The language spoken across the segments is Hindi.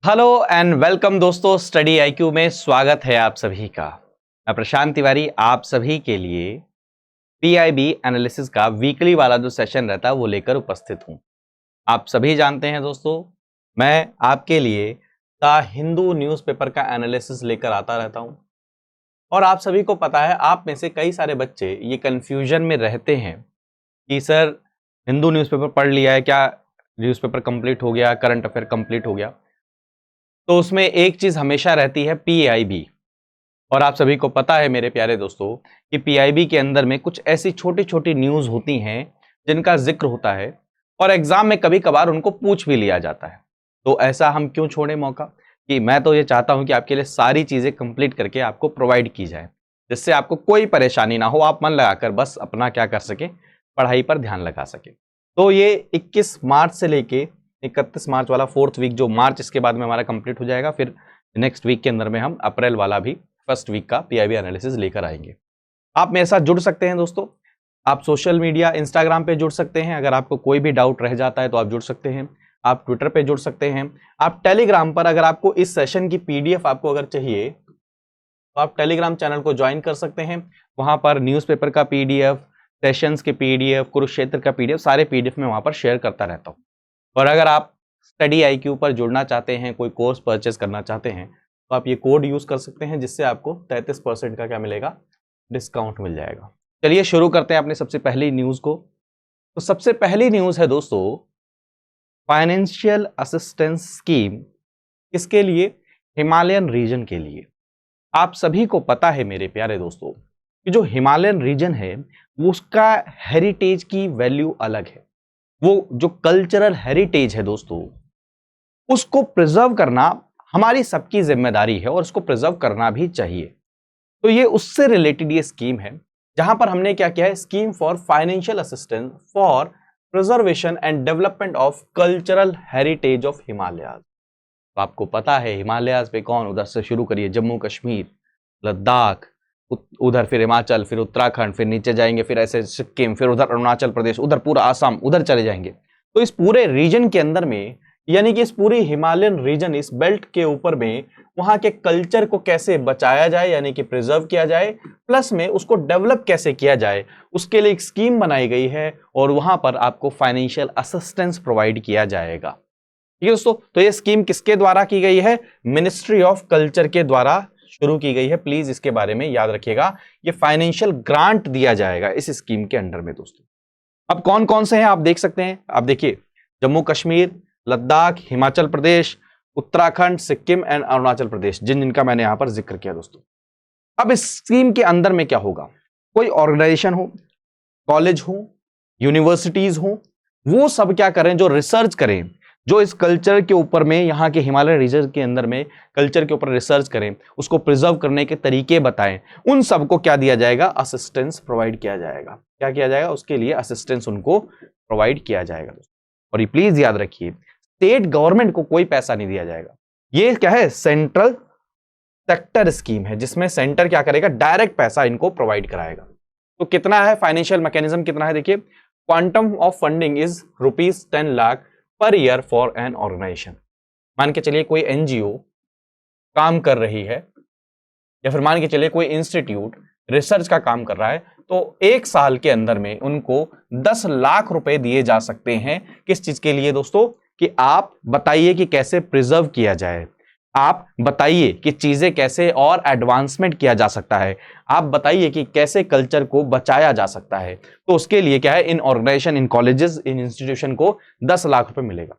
हेलो एंड वेलकम दोस्तों, स्टडी आईक्यू में स्वागत है आप सभी का। मैं प्रशांत तिवारी आप सभी के लिए पीआईबी एनालिसिस का वीकली वाला जो सेशन रहता है वो लेकर उपस्थित हूं। आप सभी जानते हैं दोस्तों, मैं आपके लिए द हिंदू न्यूज़पेपर का एनालिसिस लेकर आता रहता हूं और आप सभी को पता है, आप में से कई सारे बच्चे ये कंफ्यूजन में रहते हैं कि सर हिंदू न्यूज़पेपर पढ़ लिया है क्या, न्यूज़पेपर कंप्लीट हो गया, करंट अफेयर कंप्लीट हो गया। तो उसमें एक चीज हमेशा रहती है पीआईबी, और आप सभी को पता है मेरे प्यारे दोस्तों कि पीआईबी के अंदर में कुछ ऐसी छोटी छोटी न्यूज होती हैं जिनका जिक्र होता है और एग्जाम में कभी कभार उनको पूछ भी लिया जाता है। तो ऐसा हम क्यों छोड़े मौका, कि मैं तो ये चाहता हूं कि आपके लिए सारी चीजें कंप्लीट करके आपको प्रोवाइड की जाए, जिससे आपको कोई परेशानी ना हो, आप मन लगाकर बस अपना क्या कर सके, पढ़ाई पर ध्यान लगा सके। तो ये 21 मार्च से लेके 31 मार्च वाला 4th वीक, जो मार्च इसके बाद में हमारा कंप्लीट हो जाएगा, फिर नेक्स्ट वीक के अंदर में हम अप्रैल वाला भी फर्स्ट वीक का पीआईबी एनालिसिस लेकर आएंगे। आप मेरे साथ जुड़ सकते हैं दोस्तों, आप सोशल मीडिया इंस्टाग्राम पे जुड़ सकते हैं, अगर आपको कोई भी डाउट रह जाता है तो आप जुड़ सकते हैं। आप ट्विटर पे जुड़ सकते हैं, आप टेलीग्राम पर, अगर आपको इस सेशन की पीडीएफ आपको अगर चाहिए तो आप टेलीग्राम चैनल को ज्वाइन कर सकते हैं। वहां पर न्यूज़पेपर का पीडीएफ, सेशंस के पीडीएफ, कुरुक्षेत्र का पीडीएफ, सारे पीडीएफ में वहां पर शेयर करता रहता हूं। और अगर आप स्टडी आईक्यू पर जुड़ना चाहते हैं, कोई कोर्स परचेस करना चाहते हैं, तो आप ये कोड यूज कर सकते हैं, जिससे आपको 33% का क्या मिलेगा, डिस्काउंट मिल जाएगा। चलिए शुरू करते हैं अपनी सबसे पहली न्यूज को। तो सबसे पहली न्यूज है दोस्तों, फाइनेंशियल असिस्टेंस स्कीम किसके लिए, हिमालयन रीजन के लिए। आप सभी को पता है मेरे प्यारे दोस्तों कि जो हिमालयन रीजन है वो उसका हेरिटेज की वैल्यू अलग है। वो जो कल्चरल हेरिटेज है दोस्तों, उसको प्रिजर्व करना हमारी सबकी जिम्मेदारी है और उसको प्रिजर्व करना भी चाहिए। तो ये उससे रिलेटेड ये स्कीम है, जहां पर हमने क्या किया है, scheme for financial assistance for preservation and development of cultural heritage of Himalayas. तो आपको पता है हिमालयाज पे कौन, उधर से शुरू करिए, जम्मू कश्मीर, लद्दाख, उधर फिर हिमाचल, फिर उत्तराखंड, फिर नीचे जाएंगे, फिर ऐसे सिक्किम, फिर उधर अरुणाचल प्रदेश, उधर पूरा आसाम, उधर चले जाएंगे। तो इस पूरे रीजन के अंदर में, यानी कि इस पूरी हिमालयन रीजन, इस बेल्ट के ऊपर में वहां के कल्चर को कैसे बचाया जाए, यानी कि प्रिजर्व किया जाए, प्लस में उसको डेवलप कैसे किया जाए, उसके लिए एक स्कीम बनाई गई है और वहां पर आपको फाइनेंशियल असिस्टेंस प्रोवाइड किया जाएगा। ठीक है दोस्तों, तो ये स्कीम किसके द्वारा की गई है, मिनिस्ट्री ऑफ कल्चर के द्वारा शुरू की गई है। प्लीज इसके बारे में याद रखिएगा, ये फाइनेंशियल ग्रांट दिया जाएगा इस स्कीम के अंडर में दोस्तों। अब कौन कौन से हैं आप देख सकते हैं, आप देखिए, जम्मू कश्मीर, लद्दाख, हिमाचल प्रदेश, उत्तराखंड, सिक्किम एंड अरुणाचल प्रदेश, जिनका मैंने यहां पर जिक्र किया दोस्तों। अब इस स्कीम के अंदर में क्या होगा, कोई ऑर्गेनाइजेशन हो, कॉलेज हो, यूनिवर्सिटीज हो, वो सब क्या करें, जो रिसर्च करें, जो इस कल्चर के ऊपर में, यहाँ के हिमालय रीजन के अंदर में कल्चर के ऊपर रिसर्च करें, उसको प्रिजर्व करने के तरीके बताएं, उन सबको क्या दिया जाएगा, असिस्टेंस प्रोवाइड किया जाएगा। क्या किया जाएगा, उसके लिए असिस्टेंस उनको प्रोवाइड किया जाएगा। और ये प्लीज याद रखिए, स्टेट गवर्नमेंट को कोई पैसा नहीं दिया जाएगा। ये क्या है, सेंट्रल सेक्टर स्कीम है, जिसमें सेंटर क्या करेगा, डायरेक्ट पैसा इनको प्रोवाइड कराएगा। तो कितना है फाइनेंशियल मैकेनिज्म, कितना है देखिए, quantum of funding is ₹10 lakh per year for an organisation. मान के चलिए कोई एनजीओ काम कर रही है, या फिर मान के चलिए कोई इंस्टीट्यूट रिसर्च का काम कर रहा है, तो 1 साल के अंदर में उनको 10 लाख रुपए दिए जा सकते हैं। किस चीज के लिए दोस्तों, कि आप बताइए कि कैसे प्रिजर्व किया जाए, आप बताइए कि चीजें कैसे और एडवांसमेंट किया जा सकता है, आप बताइए कि कैसे कल्चर को बचाया जा सकता है। तो उसके लिए क्या है, इन ऑर्गेनाइजेशन, इन कॉलेजेस, इन इंस्टीट्यूशन को 10 लाख रुपए मिलेगा।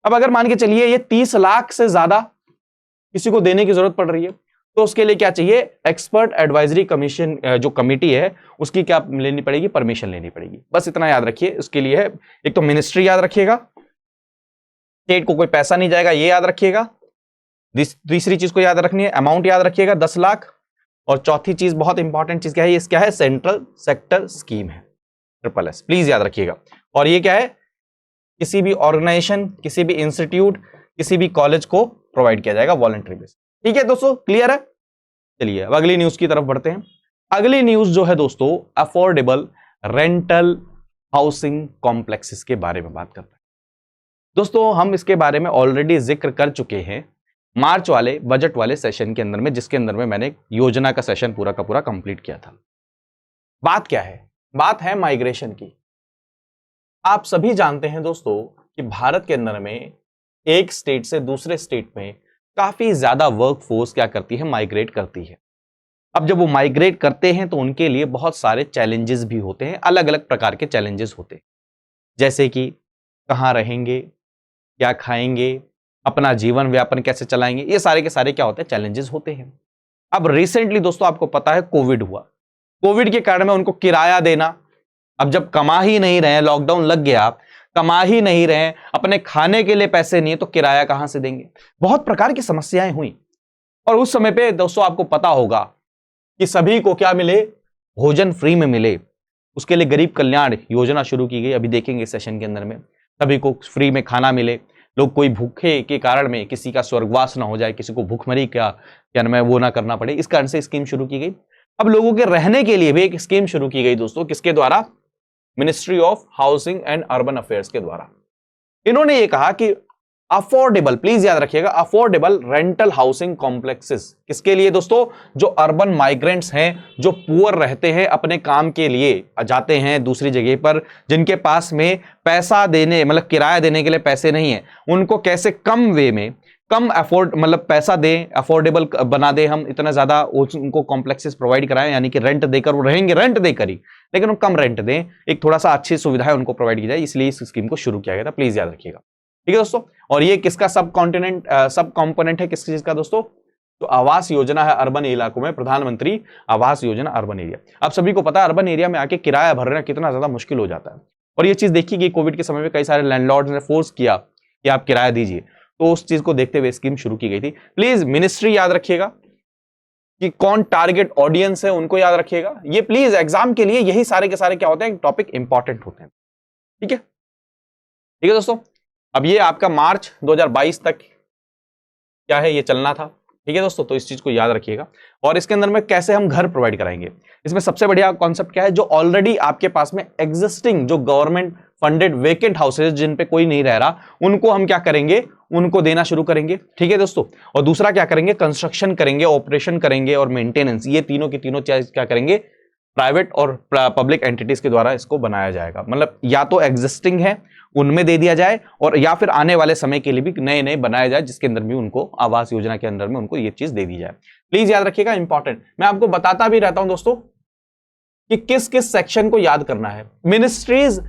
अब अगर मान के चलिए ये 30 लाख से ज्यादा किसी को देने की जरूरत पड़ रही है, तो उसके लिए क्या चाहिए, एक्सपर्ट एडवाइजरी कमीशन, जो कमिटी है उसकी क्या लेनी पड़ेगी, परमिशन लेनी पड़ेगी। बस इतना याद रखिए, उसके लिए है, एक तो मिनिस्ट्री याद रखिएगा, स्टेट को कोई पैसा नहीं जाएगा, ये याद रखिएगा। तीसरी चीज को याद रखनी है, अमाउंट याद रखिएगा 10 लाख। और चौथी चीज, बहुत इंपॉर्टेंट चीज क्या है, ये क्या है, सेंट्रल सेक्टर स्कीम है, SSS, प्लीज याद रखिएगा। और ये क्या है, किसी भी ऑर्गेनाइजेशन, किसी भी इंस्टीट्यूट, किसी भी कॉलेज को प्रोवाइड किया जाएगा वॉलंटरी बेस। ठीक है दोस्तों, क्लियर है। चलिए अब अगली न्यूज की तरफ बढ़ते हैं। अगली न्यूज जो है दोस्तों, अफोर्डेबल रेंटल हाउसिंग कॉम्प्लेक्सेस के बारे में बात करते हैं। दोस्तों हम इसके बारे में ऑलरेडी जिक्र कर चुके हैं मार्च वाले बजट वाले सेशन के अंदर में, जिसके अंदर में मैंने योजना का सेशन पूरा का पूरा कंप्लीट किया था। बात क्या है? बात है माइग्रेशन की। आप सभी जानते हैं दोस्तों कि भारत के अंदर में एक स्टेट से दूसरे स्टेट में काफी ज्यादा वर्क फोर्स क्या करती है, माइग्रेट करती है। अब जब वो माइग्रेट करते हैं तो उनके लिए बहुत सारे चैलेंजेस भी होते हैं, अलग अलग प्रकार के चैलेंजेस होते हैं, जैसे कि कहाँ रहेंगे, क्या खाएंगे, अपना जीवन व्यापन कैसे चलाएंगे, ये सारे के सारे क्या होते हैं, चैलेंजेस होते हैं। अब रिसेंटली दोस्तों आपको पता है कोविड हुआ। कोविड के कारण में उनको किराया देना, अब जब कमा ही नहीं रहे, लॉकडाउन लग गया, कमा ही नहीं रहे, अपने खाने के लिए पैसे नहीं है, तो किराया कहां से देंगे? बहुत प्रकार की समस्याएं हुई। और उस समय पे दोस्तों आपको पता होगा कि सभी को क्या मिले, भोजन फ्री में मिले। उसके लिए गरीब कल्याण योजना शुरू की गई, अभी देखेंगे सेशन के अंदर में। सभी को फ्री में खाना मिले, लोग कोई भूखे के कारण में किसी का स्वर्गवास ना हो जाए, किसी को भूखमरी का क्या नाम है वो ना करना पड़े, इस कारण से स्कीम शुरू की गई। अब लोगों के रहने के लिए भी एक स्कीम शुरू की गई दोस्तों, किसके द्वारा? Ministry of housing and urban affairs के द्वारा। इन्होंने ये कहा कि अफोर्डेबल, प्लीज याद रखिएगा, अफोर्डेबल रेंटल हाउसिंग कॉम्प्लेक्सेस। किसके लिए दोस्तों? जो अर्बन माइग्रेंट्स हैं, जो पुअर रहते हैं, अपने काम के लिए जाते हैं दूसरी जगह पर, जिनके पास में पैसा देने मतलब किराया देने के लिए पैसे नहीं है, उनको कैसे कम वे में, कम अफोर्ड मतलब पैसा दें, अफोर्डेबल बना दे, हम इतना ज्यादा उनको कॉम्प्लेक्सेस प्रोवाइड कराएं, यानी कि रेंट देकर वो रहेंगे, रेंट देकर ही, लेकिन वो कम रेंट दें, एक थोड़ा सा अच्छी सुविधाएं उनको प्रोवाइड की जाए, इसलिए इस स्कीम को शुरू किया गया था। प्लीज याद रखिएगा, ठीक है दोस्तों। और ये किसका सब कॉम्पोनेंट है, किस चीज का दोस्तों? तो आवास योजना है अर्बन इलाकों में, प्रधानमंत्री आवास योजना अर्बन एरिया। आप सभी को पता है अर्बन एरिया में आके किराया भरना कितना ज्यादा मुश्किल हो जाता है, और ये चीज देखी गई कोविड के समय में, कई सारे लैंडलॉर्ड्स ने फोर्स किया कि आप किराया दीजिए, तो उस चीज को देखते हुए स्कीम शुरू की गई थी। प्लीज मिनिस्ट्री याद रखिएगा कि कौन टारगेट ऑडियंस है, उनको याद रखिएगा। ये प्लीज एग्जाम के लिए यही सारे के सारे क्या होते हैं, टॉपिक इंपॉर्टेंट होते हैं, ठीक है? ठीक है दोस्तों, अब ये आपका मार्च 2022 तक क्या है, ये चलना था, ठीक है दोस्तों। तो इस चीज को याद रखिएगा। और इसके अंदर में कैसे हम घर प्रोवाइड कराएंगे, इसमें सबसे बढ़िया कॉन्सेप्ट क्या है, जो ऑलरेडी आपके पास में एग्जिस्टिंग जो गवर्नमेंट फंडेड वेकेंट हाउसेज जिन पे कोई नहीं रह रहा, उनको हम क्या करेंगे, उनको देना शुरू करेंगे, ठीक है दोस्तों। और दूसरा क्या करेंगे, कंस्ट्रक्शन करेंगे, ऑपरेशन करेंगे और मेंटेनेंस, ये तीनों की तीनों चीज क्या करेंगे, प्राइवेट और पब्लिक एंटिटीज के द्वारा इसको बनाया जाएगा। मतलब या तो एग्जिस्टिंग है उनमें दे दिया जाए, और या फिर आने वाले समय के लिए भी नए नए बनाया जाए, जिसके अंदर भी उनको आवास योजना के अंदर में उनको ये चीज दे दी जाए। प्लीज याद रखिएगा, इंपॉर्टेंट। मैं आपको बताता भी रहता हूं दोस्तों कि किस किस सेक्शन को याद करना है। मिनिस्ट्रीज,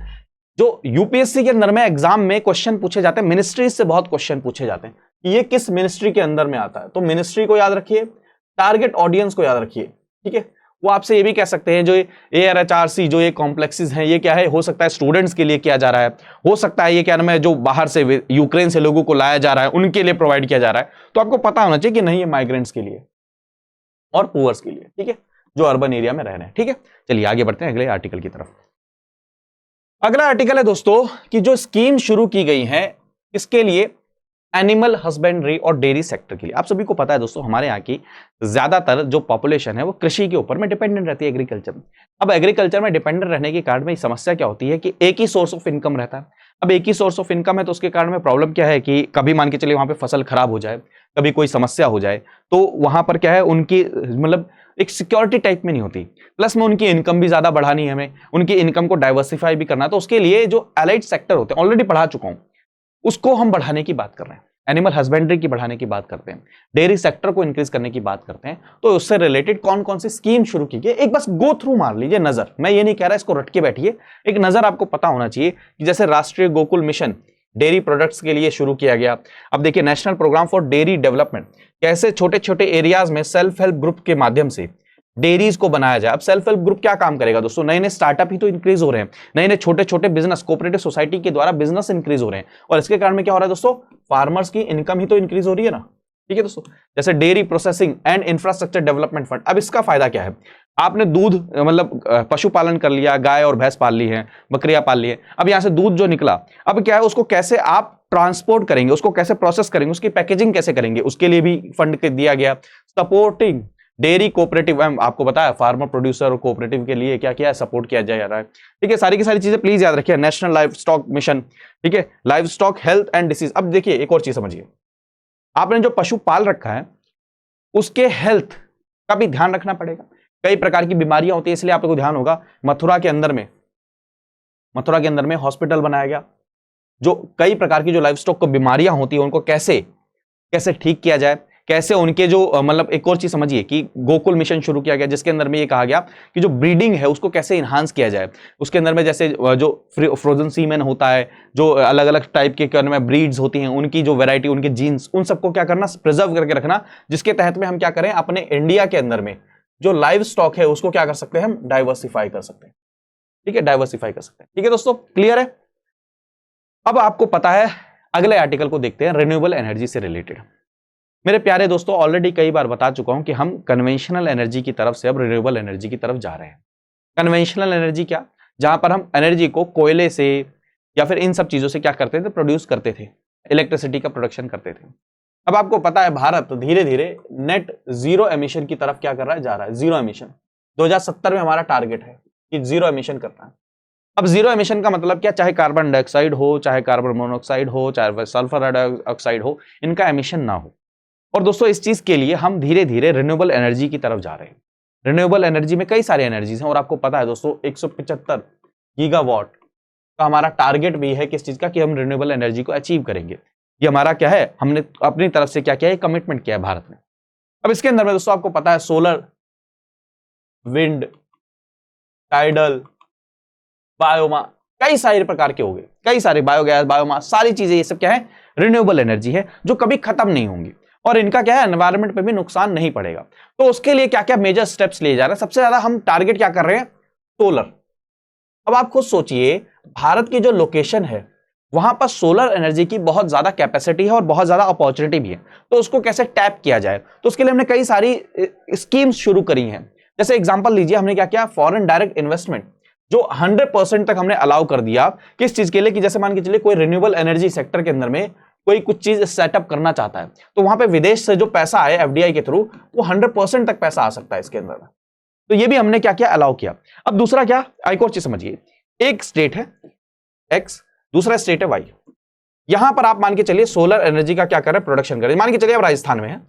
जो यूपीएससी के अंदर में एग्जाम में क्वेश्चन पूछे जाते हैं, मिनिस्ट्रीज से बहुत क्वेश्चन पूछे जाते हैं कि ये किस मिनिस्ट्री के अंदर में आता है, तो मिनिस्ट्री को याद रखिए, टारगेट ऑडियंस को याद रखिए, ठीक है। वो आपसे ये भी कह सकते हैं जो ARHRC जो ये कॉम्प्लेक्सेस हैं, ये क्या है, हो सकता है स्टूडेंट्स के लिए किया जा रहा है, हो सकता है ये क्या नाम है जो बाहर से यूक्रेन से लोगों को लाया जा रहा है उनके लिए प्रोवाइड किया जा रहा है। तो आपको पता होना चाहिए कि नहीं, ये माइग्रेंट्स के लिए और पुअर्स के लिए, ठीक है, जो अर्बन एरिया में रह रहे हैं, ठीक है। चलिए आगे बढ़ते हैं अगले आर्टिकल की तरफ। अगला आर्टिकल है दोस्तों कि जो स्कीम शुरू की गई है इसके लिए एनिमल हस्बेंड्री और डेयरी सेक्टर के लिए। आप सभी को पता है दोस्तों हमारे यहाँ की ज्यादातर जो पॉपुलेशन है वो कृषि के ऊपर में डिपेंडेंट रहती है, एग्रीकल्चर में। अब एग्रीकल्चर में डिपेंडेंट रहने के कारण में समस्या क्या होती है कि एक ही सोर्स ऑफ इनकम रहता है। अब एक ही सोर्स ऑफ इनकम है तो उसके कारण में प्रॉब्लम क्या है कि कभी मान के चलिए वहां पे फसल खराब हो जाए, कभी कोई समस्या हो जाए, तो वहां पर क्या है उनकी मतलब एक सिक्योरिटी टाइप में नहीं होती। प्लस में उनकी इनकम भी ज्यादा बढ़ानी है, हमें उनकी इनकम को डाइवर्सिफाई भी करना है, तो उसके लिए जो एलाइड सेक्टर होते हैं, ऑलरेडी पढ़ा चुका हूं, उसको हम बढ़ाने की बात कर रहे हैं। एनिमल हस्बेंड्री की बढ़ाने की बात करते हैं, डेयरी सेक्टर को इंक्रीज करने की बात करते हैं। तो उससे रिलेटेड कौन कौन सी स्कीम शुरू की गई, एक बस गो थ्रू मार लीजिए नजर। मैं ये नहीं कह रहा इसको रट के बैठिए, एक नजर आपको पता होना चाहिए कि जैसे राष्ट्रीय गोकुल मिशन डेयरी प्रोडक्ट्स के लिए शुरू किया गया। अब देखिए national programme for dairy development, कैसे छोटे छोटे एरियाज में सेल्फ हेल्प ग्रुप के माध्यम से डेयरीज को बनाया जाए। अब सेल्फ हेल्प ग्रुप क्या काम करेगा दोस्तों, नए नए स्टार्टअप ही तो इंक्रीज हो रहे हैं, नए नए छोटे छोटे बिजनेस कोऑपरेटिव सोसाइटी के द्वारा बिजनेस इंक्रीज हो रहे हैं, और इसके कारण में क्या हो रहा है दोस्तों, फार्मर्स की इनकम ही तो इंक्रीज हो रही है ना, ठीक है दोस्तों। जैसे dairy processing and infrastructure development fund, अब इसका फायदा क्या है, आपने दूध मतलब पशुपालन कर लिया, गाय और भैंस पाल ली है, बकरियां पाल ली है, अब यहां से दूध जो निकला, अब क्या है उसको कैसे आप ट्रांसपोर्ट करेंगे, उसको कैसे प्रोसेस करेंगे, उसकी पैकेजिंग कैसे करेंगे, उसके लिए भी फंड दिया गया। सपोर्टिंग डेयरी कोऑपरेटिव, आपको पता है फार्मर प्रोड्यूसर और कोऑपरेटिव के लिए क्या किया है, सपोर्ट किया जा रहा है। ठीक है, सारी की सारी चीजें प्लीज याद रखिए। नेशनल लाइव स्टॉक मिशन, ठीक है, live stock health and disease. अब देखिए एक और चीज समझिए, आपने जो पशु पाल रखा है उसके हेल्थ का भी ध्यान रखना पड़ेगा। कई प्रकार की बीमारियां होती है, इसलिए आपको ध्यान होगा मथुरा के अंदर में हॉस्पिटल बनाया गया, जो कई प्रकार की जो लाइव स्टॉक को बीमारियां होती है उनको कैसे कैसे ठीक किया जाए, कैसे उनके जो मतलब एक और चीज समझिए कि गोकुल मिशन शुरू किया गया, जिसके अंदर में ये कहा गया कि जो ब्रीडिंग है उसको कैसे इन्हांस किया जाए। उसके अंदर में जैसे जो फ्रोजन सीमेन होता है, जो अलग अलग टाइप के में ब्रीड्स होती हैं, उनकी जो वैरायटी, उनके जीन्स, उन सबको क्या करना, प्रिजर्व करके रखना, जिसके तहत में हम क्या करें, अपने इंडिया के अंदर में जो लाइव स्टॉक है उसको क्या कर सकते हैं, हम डाइवर्सिफाई कर सकते हैं। ठीक है, डाइवर्सिफाई कर सकते हैं। ठीक है दोस्तों, क्लियर है। अब आपको पता है, अगले आर्टिकल को देखते हैं, रिन्यूएबल एनर्जी से रिलेटेड। मेरे प्यारे दोस्तों, ऑलरेडी कई बार बता चुका हूं कि हम कन्वेंशनल एनर्जी की तरफ से अब रिन्यूएबल एनर्जी की तरफ जा रहे हैं। कन्वेंशनल एनर्जी क्या, जहां पर हम एनर्जी को कोयले से या फिर इन सब चीजों से क्या करते थे, प्रोड्यूस करते थे, इलेक्ट्रिसिटी का प्रोडक्शन करते थे। अब आपको पता है भारत धीरे धीरे नेट जीरो एमिशन की तरफ क्या कर रहा है, जा रहा है, जीरो एमिशन। 2070 में हमारा टारगेट है कि जीरो एमिशन करना है। अब जीरो एमिशन का मतलब क्या, चाहे कार्बन डाइऑक्साइड हो, चाहे कार्बन मोनोऑक्साइड हो, चाहे सल्फर डाइऑक्साइड हो, इनका एमिशन ना हो। और दोस्तों इस चीज के लिए हम धीरे धीरे रिन्यूएबल एनर्जी की तरफ जा रहे हैं। रिन्यूएबल एनर्जी में कई सारे एनर्जीज हैं, और आपको पता है दोस्तों 175 गीगावाट का हमारा टारगेट भी है किस चीज का, कि हम रिन्यूएबल एनर्जी को अचीव करेंगे। ये हमारा क्या है, हमने अपनी तरफ से क्या किया है, कमिटमेंट किया है भारत ने। अब इसके अंदर में दोस्तों आपको पता है सोलर, विंड, टाइडल, बायोमा, कई सारे प्रकार के हो गए, कई सारे बायोगैस, बायोमास, सारी चीजें ये सब क्या है, रिन्यूएबल एनर्जी है, जो कभी खत्म नहीं होंगी और इनका क्या है, एनवायरनमेंट पे भी नुकसान नहीं पड़ेगा। तो उसके लिए क्या क्या मेजर स्टेप्स लिए जा रहे हैं। सबसे ज्यादा हम टारगेट क्या कर रहे हैं, सोलर। अब आप खुद सोचिए, भारत की जो लोकेशन है वहां पर सोलर एनर्जी की बहुत ज्यादा कैपेसिटी है और बहुत ज्यादा अपॉर्चुनिटी भी है। तो उसको कैसे टैप किया जाए, तो उसके लिए हमने कई सारी स्कीम्स शुरू करी हैं। जैसे एग्जांपल लीजिए, हमने क्या किया, फॉरेन डायरेक्ट इन्वेस्टमेंट जो 100% तक हमने अलाउ कर दिया। किस चीज के लिए, कि जैसे मान के चलिए कोई रिन्यूएबल एनर्जी सेक्टर के अंदर में कोई कुछ चीज सेटअप करना चाहता है, तो वहां पे विदेश से जो पैसा आए एफडीआई के थ्रू, वो 100% तक पैसा आ सकता है इसके अंदर। तो ये भी हमने क्या किया, अलाउ किया। अब दूसरा क्या, एक और चीज समझिए, एक स्टेट है एक्स, दूसरा स्टेट है वाई। यहां पर आप मान के चलिए सोलर एनर्जी का क्या करें, प्रोडक्शन करें। मान के चलिए आप राजस्थान में है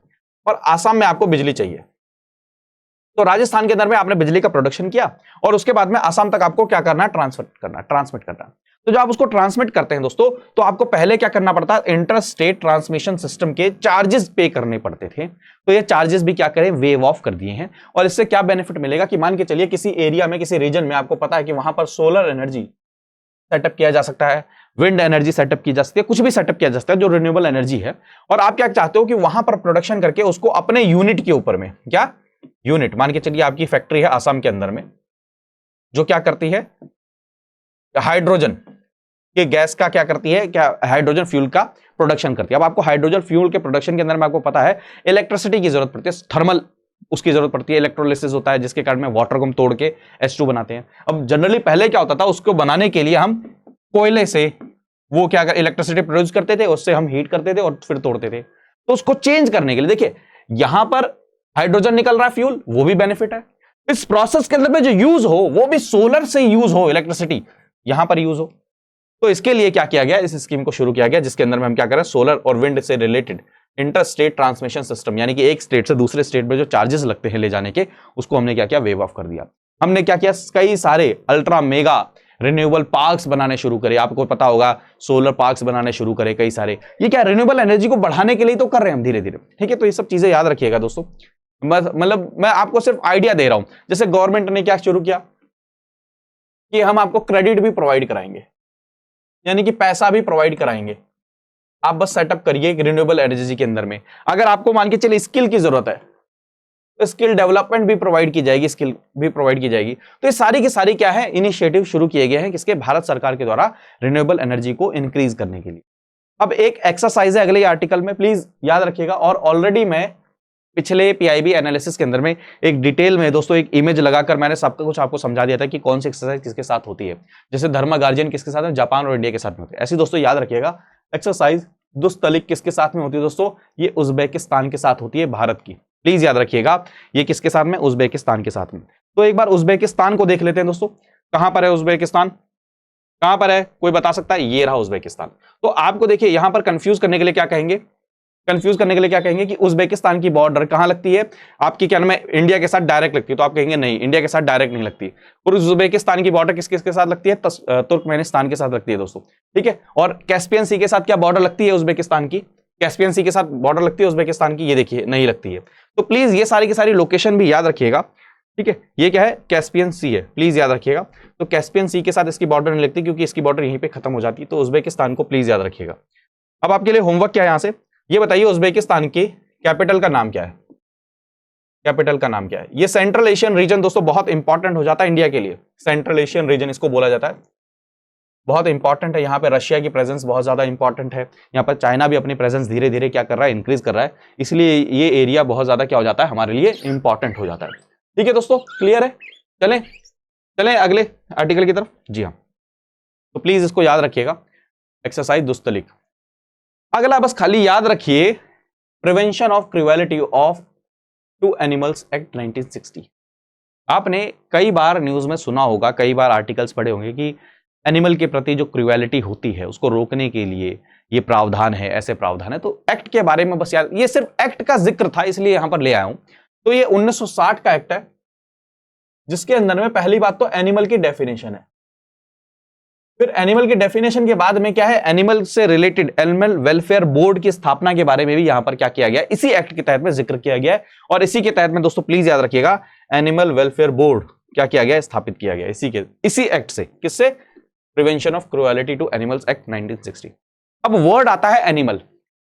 और आसाम में आपको बिजली चाहिए, तो राजस्थान के अंदर में आपने बिजली का प्रोडक्शन किया और उसके बाद में आसाम तक आपको क्या करना है, ट्रांसमिट करना है। तो जब आप उसको ट्रांसमिट करते हैं दोस्तों, तो आपको पहले क्या करना पड़ता है, इंटर स्टेट ट्रांसमिशन सिस्टम के चार्जेस पे करने पड़ते थे। तो ये चार्जेस भी क्या करें, वेव ऑफ कर दिए हैं। और इससे क्या बेनिफिट मिलेगा, कि मान के चलिए किसी एरिया में, किसी रीजन में आपको पता है कि वहां पर सोलर एनर्जी सेटअप किया जा सकता है, विंड एनर्जी सेटअप की जा सकती है, कुछ भी सेटअप किया जा सकता है जो रिन्यूएबल एनर्जी है। और आप क्या चाहते हो कि वहां पर प्रोडक्शन करके उसको अपने यूनिट के ऊपर में, क्या यूनिट, मान के चलिए आपकी फैक्ट्री है आसाम के अंदर में, जो क्या करती है, हाइड्रोजन के गैस का क्या करती है, क्या हाइड्रोजन फ्यूल का प्रोडक्शन करती है। अब आपको हाइड्रोजन फ्यूल के प्रोडक्शन के अंदर में आपको पता है इलेक्ट्रिसिटी की जरूरत पड़ती है, थर्मल उसकी जरूरत पड़ती है, इलेक्ट्रोलिसिस होता है, जिसके कारण में वाटर को हम तोड़ के H2 बनाते हैं। अब जनरली पहले क्या होता था, उसको बनाने के लिए हम कोयले से वो क्या इलेक्ट्रिसिटी प्रोड्यूस करते थे, उससे हम हीट करते थे और फिर तोड़ते थे। तो उसको चेंज करने के लिए देखिए, यहां पर हाइड्रोजन निकल रहा है फ्यूल, वो भी बेनिफिट है। इस प्रोसेस के अंदर में जो यूज हो वो भी सोलर से यूज हो, इलेक्ट्रिसिटी यहां पर यूज हो। तो इसके लिए क्या किया गया, इस स्कीम को शुरू किया गया, जिसके अंदर में हम क्या करें, सोलर और विंड से related inter state transmission system, यानी कि एक स्टेट से दूसरे स्टेट में जो चार्जेस लगते हैं ले जाने के, उसको हमने क्या किया, वेव ऑफ कर दिया। हमने क्या किया, कई सारे अल्ट्रा मेगा रिन्यूएबल पार्क्स बनाने शुरू करे। आपको पता होगा सोलर पार्क्स बनाने शुरू करे कई सारे। ये क्या, रिन्यूएबल एनर्जी को बढ़ाने के लिए तो कर रहे हैं हम धीरे धीरे। ठीक है, तो ये सब चीजें याद रखिएगा दोस्तों। मतलब मैं आपको सिर्फ आइडिया दे रहा हूं। जैसे गवर्नमेंट ने क्या शुरू किया कि हम आपको क्रेडिट भी प्रोवाइड कराएंगे, यानी कि पैसा भी प्रोवाइड कराएंगे। आप बस सेटअप करिए रिन्यूएबल एनर्जी के अंदर में। अगर आपको मान के चलिए स्किल की जरूरत है, तो स्किल डेवलपमेंट भी प्रोवाइड की जाएगी, स्किल भी प्रोवाइड की जाएगी। तो ये सारी की सारी क्या है, इनिशिएटिव शुरू किए गए हैं किसके, भारत सरकार के द्वारा रिन्यूएबल एनर्जी को इंक्रीज करने के लिए। अब एक एक्सरसाइज है अगले आर्टिकल में, प्लीज याद रखिएगा। और ऑलरेडी मैं पिछले पीआईबी एनालिसिस के अंदर में एक डिटेल में दोस्तों एक इमेज लगाकर मैंने सब कुछ आपको समझा दिया था कि कौन सी एक्सरसाइज किसके साथ होती है। जैसे धर्मा गार्जियन किसके साथ है, जापान और इंडिया के साथ में होती है। ऐसी दोस्तों याद रखिएगा एक्सरसाइज दुस्तलिक किसके साथ में होती है दोस्तों? ये उज्बेकिस्तान के साथ होती है भारत की। प्लीज याद रखिएगा, ये किसके साथ में? उज्बेकिस्तान के साथ में। तो एक बार उज्बेकिस्तान को देख लेते हैं दोस्तों, कहां पर है उज्बेकिस्तान? कहां पर है, कोई बता सकता है? ये रहा उज्बेकिस्तान। तो आपको देखिए यहां पर कंफ्यूज करने के लिए क्या कहेंगे, कंफ्यूज करने के लिए क्या कहेंगे कि उज्बेकिस्तान की बॉर्डर कहां लगती है आपकी, क्या नाम है, इंडिया के साथ डायरेक्ट लगती है। तो आप कहेंगे नहीं, इंडिया के साथ डायरेक्ट नहीं लगती। और उज्बेकिस्तान की बॉर्डर किसके साथ लगती है? तुर्कमेनिस्तान के साथ लगती है दोस्तों, ठीक है। और कैस्पियन सी के साथ क्या बॉर्डर लगती है उज्बेकिस्तान की? कैस्पियन सी के साथ बॉर्डर लगती है उज्बेकिस्तान की? ये देखिए नहीं लगती है। तो प्लीज ये सारी की सारी लोकेशन भी याद रखिएगा, ठीक है। ये क्या है? कैस्पियन सी है, प्लीज याद रखिएगा। तो कैस्पियन सी के साथ इसकी बॉर्डर नहीं लगती क्योंकि इसकी बॉर्डर यहीं पे खत्म हो जाती है। तो उज्बेकिस्तान को प्लीज याद रखिएगा। अब आपके लिए होमवर्क क्या है यहां से, ये बताइए उज्बेकिस्तान की कैपिटल का नाम क्या है? कैपिटल का नाम क्या है? ये सेंट्रल एशियन रीजन दोस्तों बहुत इंपॉर्टेंट हो जाता है इंडिया के लिए। सेंट्रल एशियन रीजन इसको बोला जाता है, बहुत इंपॉर्टेंट है। यहाँ पे रशिया की प्रेजेंस बहुत ज्यादा इंपॉर्टेंट है। यहाँ पर चाइना भी अपनी प्रेजेंस धीरे धीरे क्या कर रहा है? इंक्रीज कर रहा है। इसलिए ये एरिया बहुत ज्यादा क्या हो जाता है? हमारे लिए इंपॉर्टेंट हो जाता है। ठीक है दोस्तों, क्लियर है? चलें चलें अगले आर्टिकल की तरफ। जी हाँ, तो प्लीज इसको याद रखिएगा, एक्सरसाइज दुस्तलिक। अगला बस खाली याद रखिए, prevention of cruelty of to animals act 1960। आपने कई बार न्यूज में सुना होगा, कई बार आर्टिकल्स पढ़े होंगे कि एनिमल के प्रति जो क्रूएलिटी होती है उसको रोकने के लिए ये प्रावधान है, ऐसे प्रावधान है। तो एक्ट के बारे में बस याद, ये सिर्फ एक्ट का जिक्र था इसलिए यहां पर ले आया हूं। तो ये 1960 का एक्ट है जिसके अंदर में पहली बात तो एनिमल की डेफिनेशन है। फिर एनिमल की डेफिनेशन के बाद में क्या है? एनिमल से रिलेटेड एनिमल वेलफेयर बोर्ड की स्थापना के बारे में भी यहां पर क्या किया गया, इसी एक्ट के तहत में जिक्र किया गया है। और इसी के तहत में दोस्तों प्लीज याद रखिएगा, एनिमल वेलफेयर बोर्ड क्या किया गया? स्थापित किया गया इसी एक्ट से। किससे? Prevention of cruelty to animals act 1960। अब वर्ड आता है एनिमल,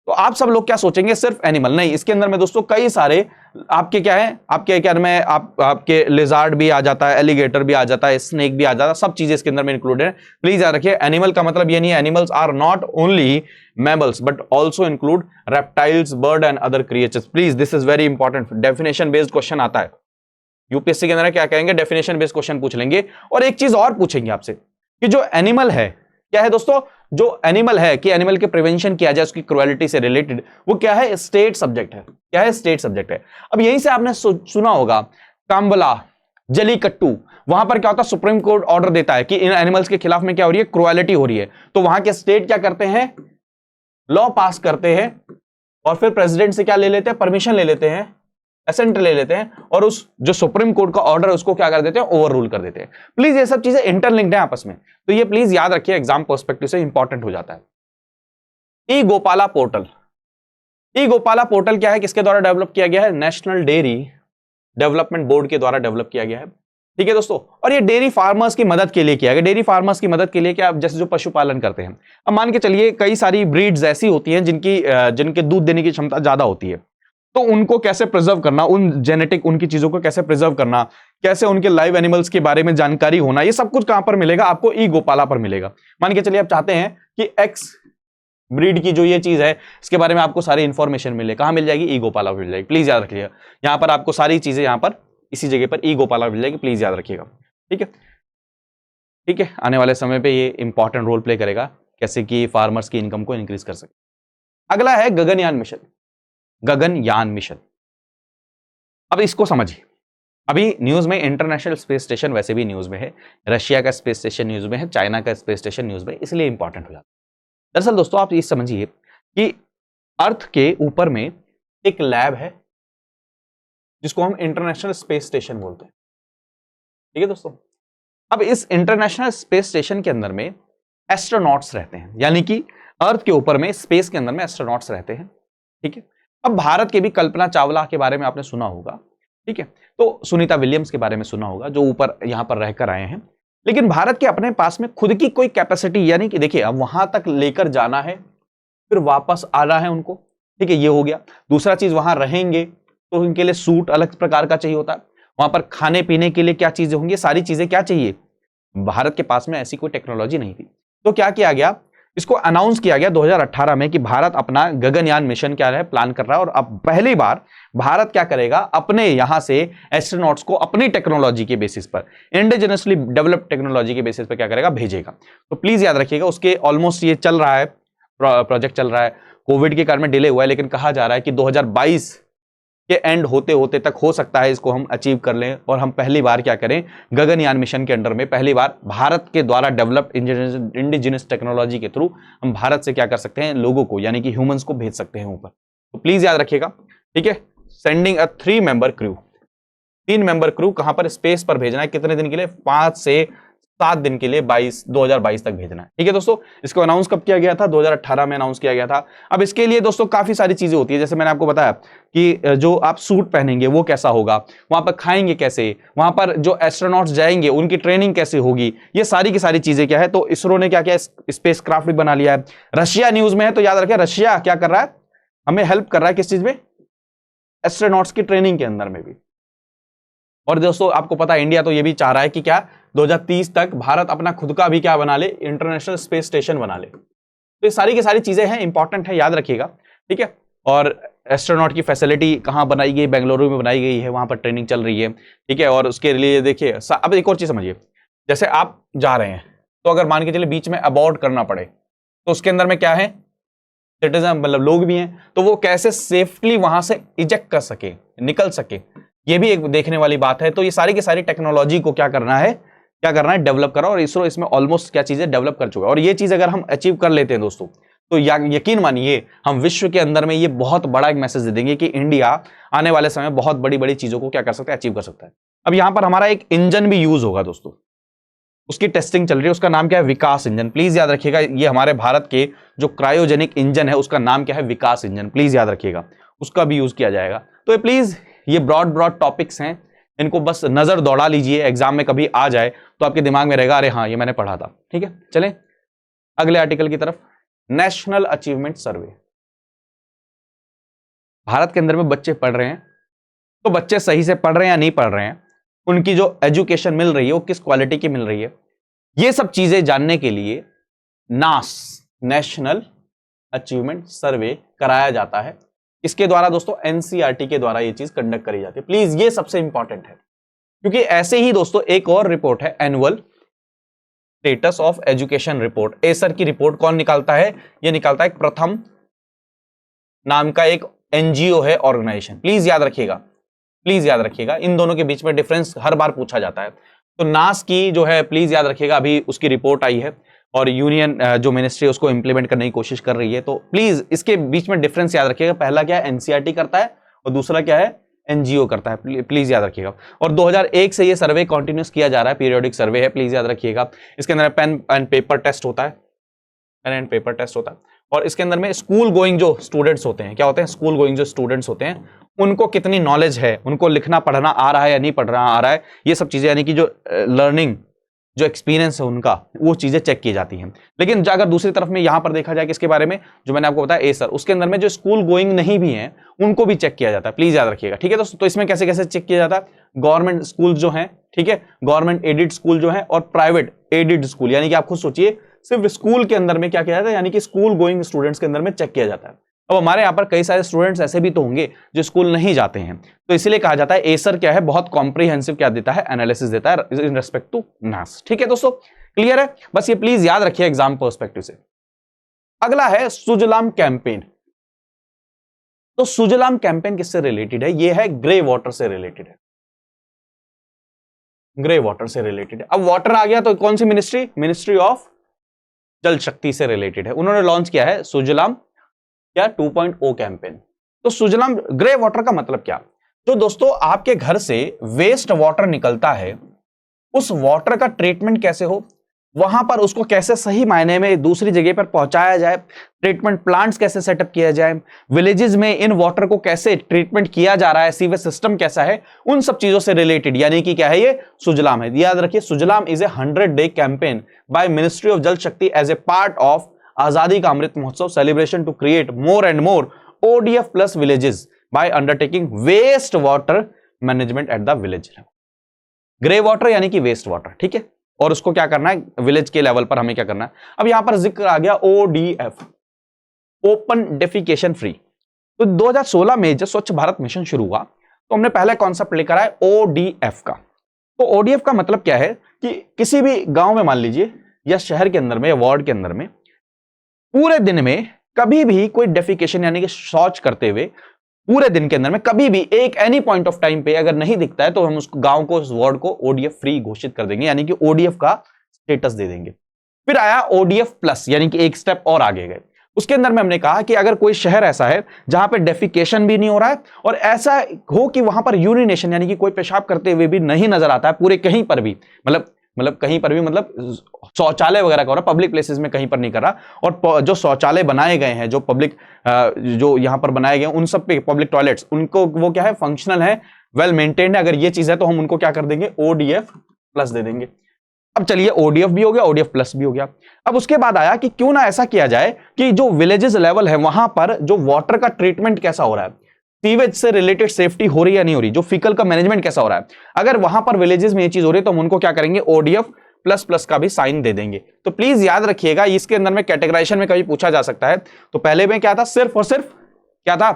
तो आप सब लोग क्या सोचेंगे? सिर्फ एनिमल नहीं, इसके अंदर में दोस्तों कई सारे आपके क्या है, आपके क्या में आपके लिजार्ड भी आ जाता है, एलिगेटर भी आ जाता है, स्नेक भी आ जाता है, सब चीजें इसके अंदर में इंक्लूडेड है। प्लीज याद रखिए, एनिमल का मतलब ये नहीं है animals are not only mammals but also include reptiles, bird and other creatures. Please this is very important, definition based question आता है यूपीएससी के अंदर। क्या कहेंगे? डेफिनेशन बेस्ड क्वेश्चन पूछ लेंगे। और एक चीज और पूछेंगे आपसे कि जो एनिमल है क्या है दोस्तों? जो एनिमल है कि एनिमल के प्रिवेंशन किया जाए उसकी क्रूएलिटी से रिलेटेड, वो क्या है? स्टेट सब्जेक्ट है। क्या है? स्टेट सब्जेक्ट है। अब यहीं से आपने सुना होगा काम्बला, जलीकट्टू, वहां पर क्या होता है? सुप्रीम कोर्ट ऑर्डर देता है कि इन एनिमल्स के खिलाफ में क्या हो रही है? क्रूएलिटी हो रही है। तो वहां के स्टेट क्या करते हैं? लॉ पास करते हैं और फिर प्रेसिडेंट से क्या ले लेते हैं? परमिशन ले लेते हैं, एसेंट ले लेते हैं, और उस जो सुप्रीम कोर्ट का ऑर्डर है उसको क्या कर देते हैं? ओवर रूल कर देते हैं। प्लीज ये सब चीजें इंटरलिंक्ड है आपस में, तो ये प्लीज याद रखिए, एग्जाम पर्सपेक्टिव से इंपॉर्टेंट हो जाता है। ई गोपाला पोर्टल, ई गोपाला पोर्टल क्या है? किसके द्वारा डेवलप किया गया है? नेशनल डेयरी डेवलपमेंट बोर्ड के द्वारा डेवलप किया गया है। ठीक है दोस्तों, और ये डेयरी फार्मर्स की मदद के लिए किया गया। डेयरी फार्मर्स की मदद के लिए क्या? जैसे जो पशुपालन करते हैं, अब मान के चलिए कई सारी ब्रीड्स ऐसी होती हैं जिनके दूध देने की क्षमता ज्यादा होती है, तो उनको कैसे प्रिजर्व करना, उन जेनेटिक उनकी चीजों को कैसे प्रिजर्व करना, कैसे उनके लाइव एनिमल्स के बारे में जानकारी होना, ये सब कुछ कहां पर मिलेगा? आपको ई गोपाला पर मिलेगा। मान के चलिए आप चाहते हैं कि एक्स ब्रीड की जो ये चीज है इसके बारे में आपको सारी इंफॉर्मेशन मिले, कहां मिल जाएगी? ई गोपाला मिल जाएगी। प्लीज याद रखिएगा, यहां पर आपको सारी चीजें यहां पर इसी जगह पर ई गोपाला मिल जाएगी। प्लीज याद रखिएगा, ठीक है? ठीक है, आने वाले समय पे ये इंपॉर्टेंट रोल प्ले करेगा, कैसे कि फार्मर्स की इनकम को इंक्रीज कर सके। अगला है गगनयान मिशन। गगनयान मिशन, अब इसको समझिए। अभी न्यूज में इंटरनेशनल स्पेस स्टेशन वैसे भी न्यूज में है, रशिया का स्पेस स्टेशन न्यूज में है, चाइना का स्पेस स्टेशन न्यूज में, इसलिए इंपॉर्टेंट हो जाता है। दरअसल दोस्तों आप ये समझिए कि अर्थ के ऊपर में एक लैब है जिसको हम इंटरनेशनल स्पेस स्टेशन बोलते हैं। ठीक है दोस्तों, अब इस इंटरनेशनल स्पेस स्टेशन के अंदर में एस्ट्रोनॉट्स रहते हैं, यानी कि अर्थ के ऊपर में स्पेस के अंदर में एस्ट्रोनॉट्स रहते हैं। ठीक है, अब भारत के भी कल्पना चावला के बारे में आपने सुना होगा, ठीक है, तो सुनीता विलियम्स के बारे में सुना होगा जो ऊपर यहां पर रहकर आए हैं। लेकिन भारत के अपने पास में खुद की कोई कैपेसिटी, यानी कि देखिए अब वहां तक लेकर जाना है फिर वापस आना है उनको, ठीक है, ये हो गया। दूसरा चीज वहां रहेंगे तो उनके लिए सूट अलग प्रकार का चाहिए होता है, वहां पर खाने पीने के लिए क्या चीजें होंगी, सारी चीजें क्या चाहिए। भारत के पास में ऐसी कोई टेक्नोलॉजी नहीं थी, तो क्या किया गया, इसको अनाउंस किया गया 2018 में कि भारत अपना गगनयान मिशन क्या है प्लान कर रहा है। और अब पहली बार भारत क्या करेगा, अपने यहां से एस्ट्रोनॉट्स को अपनी टेक्नोलॉजी के बेसिस पर, इंडिजिनसली डेवलप्ड टेक्नोलॉजी के बेसिस पर क्या करेगा, भेजेगा। तो प्लीज याद रखिएगा, उसके ऑलमोस्ट ये चल रहा है, प्रोजेक्ट चल रहा है, कोविड के कारण में डिले हुआ है, लेकिन कहा जा रहा है कि 2022 के एंड होते होते तक हो सकता है इसको हम अचीव कर लें और हम पहली बार क्या करें, गगनयान मिशन के अंडर में पहली बार भारत के द्वारा डेवलप्ड इंडिजिनस टेक्नोलॉजी के थ्रू हम भारत से क्या कर सकते हैं, लोगों को यानी कि ह्यूमंस को भेज सकते हैं ऊपर। तो प्लीज याद रखिएगा, ठीक है। Sending a 3 member crew, 3 member crew कहां पर, स्पेस पर भेजना है। कितने दिन के लिए, 5 से 7 दिन के लिए 2022 तक भेजना है, ठीक है दोस्तों। इसको अनाउंस कब किया गया था, 2018 में अनाउंस किया गया था। अब इसके लिए दोस्तों काफी सारी चीजें होती है, जैसे मैंने आपको बताया कि जो आप सूट पहनेंगे वो कैसा होगा, वहां पर खाएंगे कैसे, वहां पर जो एस्ट्रोनॉट्स जाएंगे उनकी ट्रेनिंग कैसे होगी, ये सारी की सारी चीजें क्या है। तो इसरो ने क्या किया, स्पेस क्राफ्ट भी बना लिया है। रशिया न्यूज में है, तो याद रखें रशिया क्या कर रहा है, हमें हेल्प कर रहा है किस चीज में, एस्ट्रोनॉट्स की ट्रेनिंग के अंदर में भी। और दोस्तों आपको पता है इंडिया तो ये भी चाह रहा है कि क्या 2030 तक भारत अपना खुद का भी क्या बना ले, इंटरनेशनल स्पेस स्टेशन बना ले। तो ये सारी की सारी चीजें हैं, इंपॉर्टेंट है, याद रखिएगा, ठीक है। और एस्ट्रोनॉट की फैसिलिटी कहां बनाई गई, बेंगलुरु में बनाई गई है, वहां पर ट्रेनिंग चल रही है, ठीक है। और उसके लिए देखिए अब एक और चीज समझिए, जैसे आप जा रहे हैं तो अगर मान के चलिए बीच में अबॉर्ट करना पड़े तो उसके अंदर में क्या है, सिटीजन मतलब लोग भी हैं, तो वो कैसे सेफली वहां से इजेक्ट कर सके, निकल सके, ये भी एक देखने वाली बात है। तो ये सारी की सारी टेक्नोलॉजी को क्या करना है, डेवलप करा, और इसरो इसमें ऑलमोस्ट क्या चीजें डेवलप कर चुका है। और ये चीज अगर हम अचीव कर लेते हैं दोस्तों, तो यकीन मानिए हम विश्व के अंदर में ये बहुत बड़ा एक मैसेज दे देंगे कि इंडिया आने वाले समय बहुत बड़ी बड़ी चीजों को क्या कर सकता है, अचीव कर सकता है। अब यहां पर हमारा एक इंजन भी यूज होगा दोस्तों, उसकी टेस्टिंग चल रही है, उसका नाम क्या है, विकास इंजन। प्लीज याद रखिएगा, ये हमारे भारत के जो क्रायोजेनिक इंजन है उसका नाम क्या है, विकास इंजन। प्लीज याद रखिएगा, उसका भी यूज किया जाएगा। तो प्लीज ये ब्रॉड टॉपिक्स हैं, इनको बस नजर दौड़ा लीजिए, एग्जाम में कभी आ जाए तो आपके दिमाग में रहेगा, अरे हाँ ये मैंने पढ़ा था, ठीक है। चलें अगले आर्टिकल की तरफ। नेशनल अचीवमेंट सर्वे। भारत के अंदर में बच्चे पढ़ रहे हैं, तो बच्चे सही से पढ़ रहे हैं या नहीं पढ़ रहे हैं, उनकी जो एजुकेशन मिल रही है वो किस क्वालिटी की मिल रही है, ये सब चीजें जानने के लिए नास, नेशनल अचीवमेंट सर्वे कराया जाता है। इसके द्वारा दोस्तों एनसीईआरटी के द्वारा ये चीज कंडक्ट करी जाती है। प्लीज ये सबसे इंपॉर्टेंट है, क्योंकि ऐसे ही दोस्तों एक और रिपोर्ट है, annual status of education report. Acer की रिपोर्ट कौन निकालता है, ये निकालता है प्रथम नाम का एक एनजीओ है, ऑर्गेनाइजेशन। प्लीज याद रखिएगा, प्लीज याद रखिएगा, इन दोनों के बीच में डिफरेंस हर बार पूछा जाता है। तो नास की जो है, प्लीज याद रखिएगा, अभी उसकी रिपोर्ट आई है और यूनियन जो मिनिस्ट्री है उसको इंप्लीमेंट करने की कोशिश कर रही है। तो प्लीज इसके बीच में डिफरेंस याद रखिएगा, पहला क्या है एनसीईआरटी करता है और दूसरा क्या है एनजीओ करता है, प्लीज याद रखिएगा। और 2001 से ये सर्वे कंटिन्यूस किया जा रहा है, पीरियोडिक सर्वे है, प्लीज याद रखिएगा। इसके अंदर पेन एंड पेपर टेस्ट होता है, पेन एंड पेपर टेस्ट होता है। और इसके अंदर में स्कूल गोइंग जो स्टूडेंट्स होते हैं, क्या होते हैं, स्कूल गोइंग जो स्टूडेंट्स होते हैं, उनको कितनी नॉलेज है, उनको लिखना पढ़ना आ रहा है या नहीं पढ़ रहा आ रहा है, ये सब चीजें यानी कि जो लर्निंग जो एक्सपीरियंस है उनका, वो चीजें चेक की जाती हैं। लेकिन अगर दूसरी तरफ में यहां पर देखा जाए किसके बारे में, जो मैंने आपको बताया एसर, उसके अंदर में जो स्कूल गोइंग नहीं भी हैं उनको भी चेक किया जाता है, प्लीज याद रखिएगा, ठीक है दोस्तों। तो इसमें कैसे कैसे चेक किया जाता है, गवर्नमेंट स्कूल जो है, ठीक है, गवर्नमेंट एडेड स्कूल जो है और प्राइवेट एडेड स्कूल, यानी कि आप खुद सोचिए सिर्फ स्कूल के अंदर में क्या किया जाता है, यानी कि स्कूल गोइंग स्टूडेंट्स के अंदर में चेक किया जाता है। अब हमारे यहाँ पर कई सारे स्टूडेंट्स ऐसे भी तो होंगे जो स्कूल नहीं जाते हैं, तो इसलिए कहा जाता है एसर क्या है, बहुत कॉम्प्रिहेंसिव क्या देता है, एनालिसिस देता है इन रेस्पेक्ट टू नास, ठीक है दोस्तों, क्लियर है। बस ये प्लीज याद रखिए एग्जाम पर्सपेक्टिव से। अगला है सुजलाम कैंपेन। तो सुजलाम कैंपेन किससे रिलेटेड है, ये है ग्रे वाटर से रिलेटेड है, ग्रे वाटर से रिलेटेड है। अब वाटर आ गया तो कौन सी मिनिस्ट्री, मिनिस्ट्री ऑफ जल शक्ति से रिलेटेड है। उन्होंने लॉन्च किया है सुजलाम क्या 2.0 कैंपेन। तो सुजलाम ग्रे वाटर का मतलब क्या, जो दोस्तों आपके घर से वेस्ट वाटर निकलता है, उस वाटर का ट्रीटमेंट कैसे हो, वहां पर उसको कैसे सही मायने में दूसरी जगह पर पहुंचाया जाए, ट्रीटमेंट प्लांट्स कैसे सेटअप किया जाए, विलेजेस में इन वाटर को कैसे ट्रीटमेंट किया जा रहा है, सीवेज सिस्टम कैसा है, उन सब चीजों से रिलेटेड यानी कि क्या है, ये सुजलाम है। याद रखिए Sujalam is a 100-day campaign by ministry of जल शक्ति एज ए पार्ट ऑफ आजादी का अमृत महोत्सव celebration to create more and more ODF plus villages by undertaking waste water management at the village. Grey water यानी कि वेस्ट वाटर, ठीक है, और उसको क्या करना है विलेज के लेवल पर हमें क्या करना है। अब यहां पर जिक्र आ गया ओडीएफ, ओपन डेफिकेशन फ्री। तो 2016 में जब स्वच्छ भारत मिशन शुरू हुआ तो हमने पहले कॉन्सेप्ट लेकर आए ओडीएफ का। तो ओडीएफ का मतलब क्या है कि किसी भी गांव में मान लीजिए या शहर के अंदर में या वार्ड के अंदर में पूरे दिन में कभी भी कोई डेफिकेशन यानी कि शौच करते हुए पूरे दिन के अंदर में कभी भी एक एनी पॉइंट ऑफ टाइम पे अगर नहीं दिखता है तो हम उस गांव को, उस वार्ड को ओडीएफ फ्री घोषित कर देंगे, यानी कि ओडीएफ का स्टेटस दे देंगे। फिर आया ओडीएफ प्लस, यानी कि एक स्टेप और आगे गए। उसके अंदर में हमने कहा कि अगर कोई शहर ऐसा है जहां पे डेफिकेशन भी नहीं हो रहा है और ऐसा हो कि वहां पर यूरिनेशन यानी कि कोई पेशाब करते हुए भी नहीं नजर आता है पूरे कहीं पर भी, मतलब कहीं पर भी, मतलब शौचालय वगैरह का हो रहा, पब्लिक प्लेसेस में कहीं पर नहीं कर रहा, और जो शौचालय बनाए गए हैं, जो पब्लिक जो यहां पर बनाए गए हैं उन सब पे, पब्लिक टॉयलेट्स, उनको वो क्या है, फंक्शनल है, वेल मेंटेन्ड है, अगर ये चीज है तो हम उनको क्या कर देंगे, ओडीएफ प्लस दे देंगे। अब चलिए ओडीएफ भी हो गया, ओडीएफ प्लस भी हो गया। अब उसके बाद आया कि क्यों ना ऐसा किया जाए कि जो विलेजेस लेवल है वहां पर जो वाटर का ट्रीटमेंट कैसा हो रहा है, सीवेज से रिलेटेड सेफ्टी हो रही है या नहीं हो रही, जो फिकल का मैनेजमेंट कैसा हो रहा है, अगर वहां पर विलेजेस में ये चीज हो रही है तो हम उनको क्या करेंगे, ओडीएफ प्लस प्लस का भी साइन दे देंगे। तो प्लीज याद रखिएगा, इसके अंदर में कैटेगराइजेशन में कभी पूछा जा सकता है। तो पहले में क्या था, सिर्फ और सिर्फ क्या था,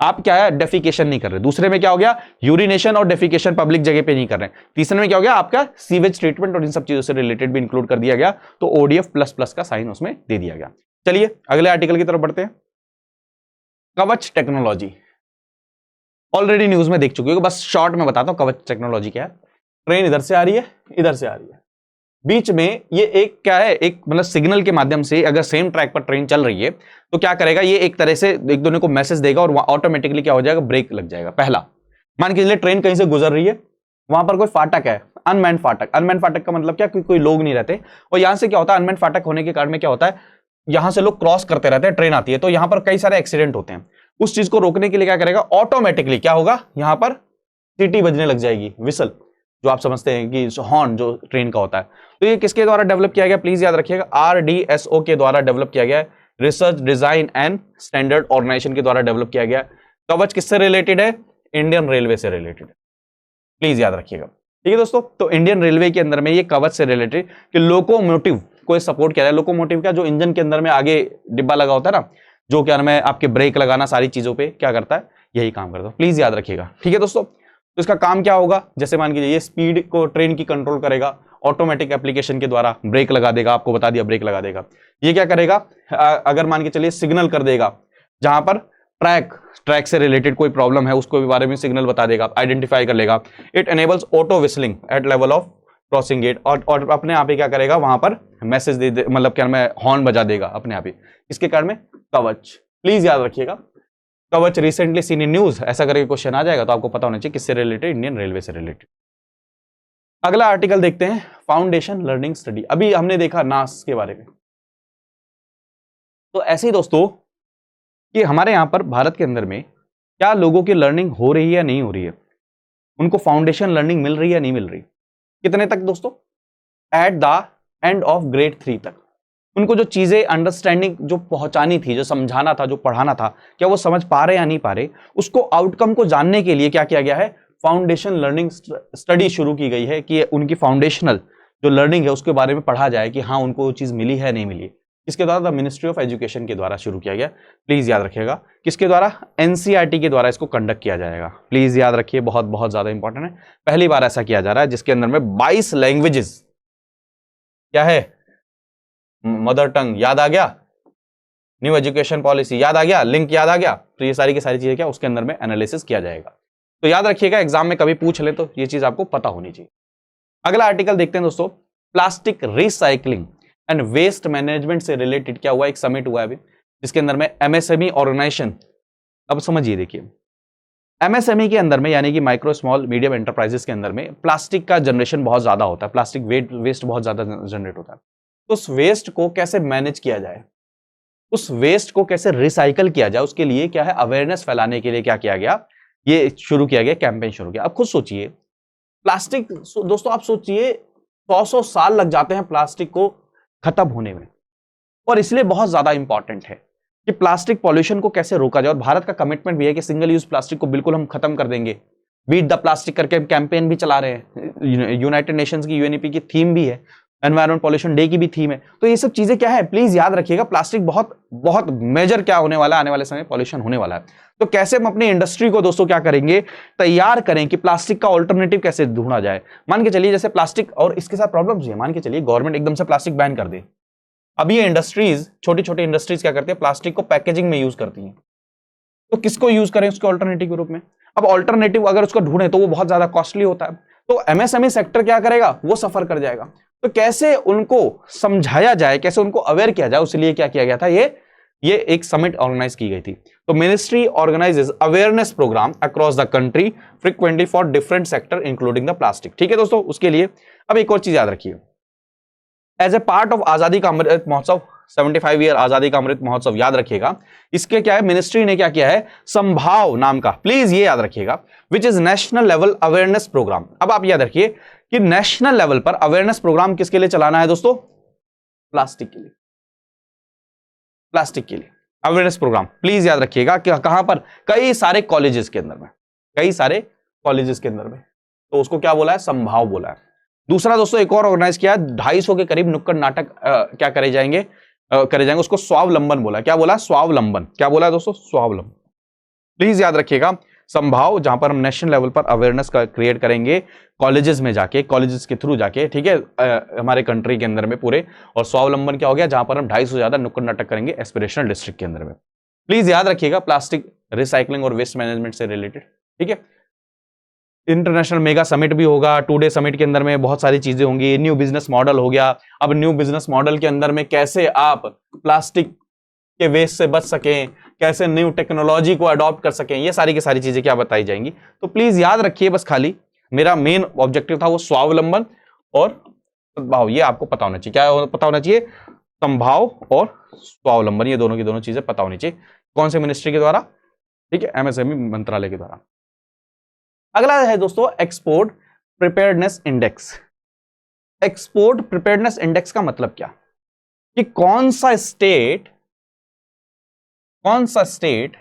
आप क्या है, डेफिकेशन नहीं कर रहे। दूसरे में क्या हो गया, यूरिनेशन और डेफिकेशन पब्लिक जगह पे नहीं कर रहे। तीसरे में क्या हो गया, आपका सीवेज ट्रीटमेंट और इन सब चीजों से रिलेटेड भी इंक्लूड कर दिया गया, तो ओडीएफ प्लस प्लस का साइन उसमें दे दिया गया। चलिए अगले आर्टिकल की तरफ बढ़ते हैं। कवच टेक्नोलॉजी ऑलरेडी न्यूज में देख चुके हो, बस शॉर्ट में बताता हूं कवच टेक्नोलॉजी क्या है। ट्रेन इधर से आ रही है, इधर से आ रही है, बीच में ये एक क्या है, एक मतलब सिग्नल के माध्यम से अगर सेम ट्रैक पर ट्रेन चल रही है तो क्या करेगा, ये एक तरह से एक दूसरे को मैसेज देगा और ऑटोमेटिकली क्या हो जाएगा, ब्रेक लग जाएगा। पहला, मान के चलिए ट्रेन कहीं से गुजर रही है, वहां पर कोई फाटक है, अनमैन्ड फाटक। अनमैन्ड फाटक का मतलब क्या, कोई लोग नहीं रहते, और यहां से क्या होता है, अनमैन्ड फाटक होने के कारण में क्या होता है, यहां से लोग क्रॉस करते रहते हैं, ट्रेन आती है, तो यहां पर कई सारे एक्सीडेंट होते हैं। उस चीज को रोकने के लिए क्या करेगा, ऑटोमेटिकली क्या होगा, यहां पर सीटी बजने लग जाएगी, विसल, जो आप समझते हैं कि हॉर्न जो ट्रेन का होता है। तो ये किसके द्वारा डेवलप किया गया, प्लीज याद रखिएगा, आरडीएसओ के द्वारा डेवलप किया गया है, research design and standard organisation के द्वारा डेवलप किया गया। कवच किससे रिलेटेड है, इंडियन रेलवे से रिलेटेड है, प्लीज याद रखिएगा। ठीक है दोस्तों, तो इंडियन रेलवे के अंदर में ये कवच से रिलेटेड कि लोकोमोटिव को सपोर्ट किया जाए। लोकोमोटिव का जो इंजन के अंदर में आगे डिब्बा लगा होता है ना, जो क्या नाम है, आपके ब्रेक लगाना, सारी चीजों पे क्या करता है, यही काम करता है, प्लीज याद रखिएगा। ठीक है दोस्तों, तो इसका काम क्या होगा, जैसे मान लीजिए ये स्पीड को ट्रेन की कंट्रोल करेगा, ऑटोमेटिक एप्लीकेशन के द्वारा ब्रेक लगा देगा, आपको बता दिया ब्रेक लगा देगा। ये क्या करेगा, अगर मान के चलिए सिग्नल कर देगा, जहां पर ट्रैक से रिलेटेड कोई प्रॉब्लम है उसको भी बारे में सिग्नल बता देगा, आइडेंटिफाई कर लेगा। It enables auto whistling at level of crossing gate, और अपने आप ही क्या करेगा, वहां पर मैसेज दे मतलब क्या मैं हॉर्न बजा देगा अपने आप ही। इसके कारण में कवच, प्लीज याद रखिएगा, कवच रिसेंटली सीन इन न्यूज, ऐसा करके क्वेश्चन आ जाएगा, तो आपको पता होना चाहिए किससे रिलेटेड, इंडियन रेलवे से रिलेटेड। अगला आर्टिकल देखते हैं, फाउंडेशन लर्निंग स्टडी। अभी हमने देखा नास के बारे में, तो ऐसे ही दोस्तों कि हमारे यहां पर भारत के अंदर में क्या लोगों की लर्निंग हो रही है या नहीं हो रही है, उनको फाउंडेशन लर्निंग मिल रही है या नहीं मिल रही, कितने तक दोस्तों, at the end of grade 3 तक उनको जो चीजें अंडरस्टैंडिंग जो पहुंचानी थी, जो समझाना था, जो पढ़ाना था, क्या वो समझ पा रहे या नहीं पा रहे, उसको आउटकम को जानने के लिए क्या किया गया है, फाउंडेशन लर्निंग स्टडी शुरू की गई है कि उनकी फाउंडेशनल जो लर्निंग है उसके बारे में पढ़ा जाए कि हाँ उनको वो चीज मिली है नहीं मिली। किसके द्वारा, मिनिस्ट्री ऑफ एजुकेशन के द्वारा शुरू किया गया, प्लीज याद रखिएगा। किसके द्वारा, एनसीईआरटी के द्वारा इसको कंडक्ट किया जाएगा, प्लीज याद रखिए, बहुत बहुत ज्यादा इंपॉर्टेंट है। पहली बार ऐसा किया जा रहा है जिसके अंदर में 22 लैंग्वेजेस क्या है, मदर टंग याद आ गया, न्यू एजुकेशन पॉलिसी याद आ गया, लिंक याद आ गया, तो ये सारी की सारी चीजें क्या उसके अंदर में एनालिसिस किया जाएगा। तो याद रखिएगा, एग्जाम में कभी पूछ ले तो ये चीज आपको पता होनी चाहिए। अगला आर्टिकल देखते हैं दोस्तों, plastic recycling and waste management से रिलेटेड क्या हुआ, एक समिट हुआ है अभी, जिसके अंदर में एमएसएमई ऑर्गेनाइजेशन, अब समझिए देखिए, एमएसएमई के अंदर में यानी कि माइक्रो स्मॉल मीडियम एंटरप्राइजेस के अंदर में प्लास्टिक का जनरेशन बहुत ज्यादा होता है, प्लास्टिक वेस्ट बहुत ज्यादा जनरेट होता है। तो उस वेस्ट को कैसे मैनेज किया जाए, उस वेस्ट को कैसे रिसाइकल किया जाए, उसके लिए क्या है, अवेयरनेस फैलाने के लिए क्या किया गया, ये शुरू किया गया, कैंपेन शुरू किया। अब खुद सोचिए, प्लास्टिक दोस्तों आप सोचिए 100 साल लग जाते हैं प्लास्टिक को खत्म होने में, और इसलिए बहुत ज्यादा इंपॉर्टेंट है कि प्लास्टिक पॉल्यूशन को कैसे रोका जाए। और भारत का कमिटमेंट भी है कि सिंगल यूज प्लास्टिक को बिल्कुल हम खत्म कर देंगे, बीट द प्लास्टिक करके कैंपेन भी चला रहे हैं, यूनाइटेड नेशंस की यूएनईपी की थीम भी है, एनवायरमेंट पॉल्यूशन डे की भी थीम है। तो ये सब चीजें क्या है, प्लीज याद रखिएगा, प्लास्टिक बहुत बहुत मेजर क्या होने वाला है, आने वाले समय पॉल्यूशन होने वाला है। तो कैसे हम अपनी इंडस्ट्री को दोस्तों क्या करेंगे, तैयार करें कि प्लास्टिक का ऑल्टरनेटिव कैसे ढूंढा जाए। मान के चलिए जैसे प्लास्टिक, और इसके साथ प्रॉब्लम्स है, मान के चलिए गवर्नमेंट एकदम से प्लास्टिक बैन कर दे, अब ये इंडस्ट्रीज, छोटी छोटी इंडस्ट्रीज क्या करती है, प्लास्टिक को पैकेजिंग में यूज करती हैं। तो किसको यूज करें उसके ऑल्टरनेटिव के रूप में? अब ऑल्टरनेटिव अगर उसको ढूंढे तो वो बहुत ज्यादा कॉस्टली होता है, तो एमएसएमई सेक्टर क्या करेगा, वो सफर कर जाएगा। तो कैसे उनको समझाया जाए, कैसे उनको अवेयर किया जाए, उसके लिए क्या किया गया था, ये एक समिट ऑर्गेनाइज की गई थी। तो ministry organises awareness programme across the country frequently for different sector including the plastic. ठीक है दोस्तों, उसके लिए अब एक और चीज याद रखिए, एज ए पार्ट ऑफ आजादी का अमृत महोत्सव, 75 ईयर आजादी का अमृत महोत्सव, याद रखिएगा इसके क्या है, मिनिस्ट्री ने क्या किया है, संभाव नाम का, प्लीज ये याद रखिएगा, which is national level awareness programme. अब आप याद रखिए कि नेशनल लेवल पर अवेयरनेस प्रोग्राम किसके लिए चलाना है दोस्तों, प्लास्टिक के लिए, प्लास्टिक के लिए अवेयरनेस प्रोग्राम। प्लीज याद रखिएगा कि कहां पर, कई सारे कॉलेजेस के अंदर में, कई सारे कॉलेजेस के अंदर में, तो उसको क्या बोला है, संभाव बोला है। दूसरा दोस्तों एक और ऑर्गेनाइज किया है, 250 के करीब नुक्कड़ नाटक क्या करे जाएंगे, उसको स्वावलंबन बोला। क्या बोला, स्वावलंबन। क्या बोला दोस्तों, स्वावलंबन। प्लीज याद रखिएगा, संभाव, जहां पर हम नेशनल लेवल पर अवेयरनेस का क्रिएट करेंगे कॉलेजेस में जाके, कॉलेजेस के थ्रू जाके, ठीक है, हमारे कंट्री के अंदर में पूरे। और स्वावलंबन क्या हो गया, जहां पर हम 250 से ज्यादा नुक्कड़ नाटक करेंगे एस्पिरेशनल डिस्ट्रिक्ट के अंदर में। प्लीज याद रखिएगा, प्लास्टिक रिसाइकलिंग और वेस्ट मैनेजमेंट से रिलेटेड। ठीक है, इंटरनेशनल मेगा समिट भी होगा, 2 डे समिट के अंदर में बहुत सारी चीजें होंगी। न्यू बिजनेस मॉडल हो गया, अब न्यू बिजनेस मॉडल के अंदर में कैसे आप प्लास्टिक के वेस्ट से बच सकें, कैसे न्यू टेक्नोलॉजी को अडॉप्ट कर सकें, ये सारी की सारी चीजें क्या बताई जाएंगी। तो प्लीज याद रखिए, बस खाली मेरा मेन ऑब्जेक्टिव था वो स्वावलंबन और सद्भाव, ये आपको पता होना चाहिए। क्या पता होना चाहिए, संभाव और स्वावलंबन, ये दोनों की दोनों चीजें पता होनी चाहिए। कौन से मिनिस्ट्री के द्वारा, ठीक है, एमएसएमई मंत्रालय के द्वारा। अगला है दोस्तों export preparedness index. Export preparedness index का मतलब क्या, कि कौन सा स्टेट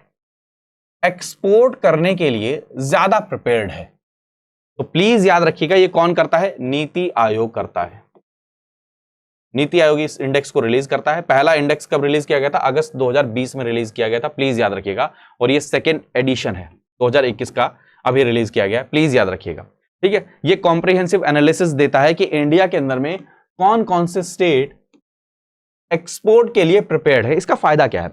एक्सपोर्ट करने के लिए ज्यादा प्रिपेयर्ड है। तो प्लीज याद रखिएगा, ये कौन करता है, नीति आयोग करता है। नीति आयोग इस इंडेक्स को रिलीज करता है। पहला इंडेक्स कब रिलीज किया गया था, अगस्त 2020 में रिलीज किया गया था, प्लीज याद रखिएगा। और ये सेकेंड एडिशन है, 2021 का अभी रिलीज किया गया है, प्लीज याद रखिएगा। ठीक है, ये कॉम्प्रिहेंसिव एनालिसिस देता है कि इंडिया के अंदर में कौन कौन से स्टेट एक्सपोर्ट के लिए प्रिपेयर्ड है। इसका फायदा क्या है,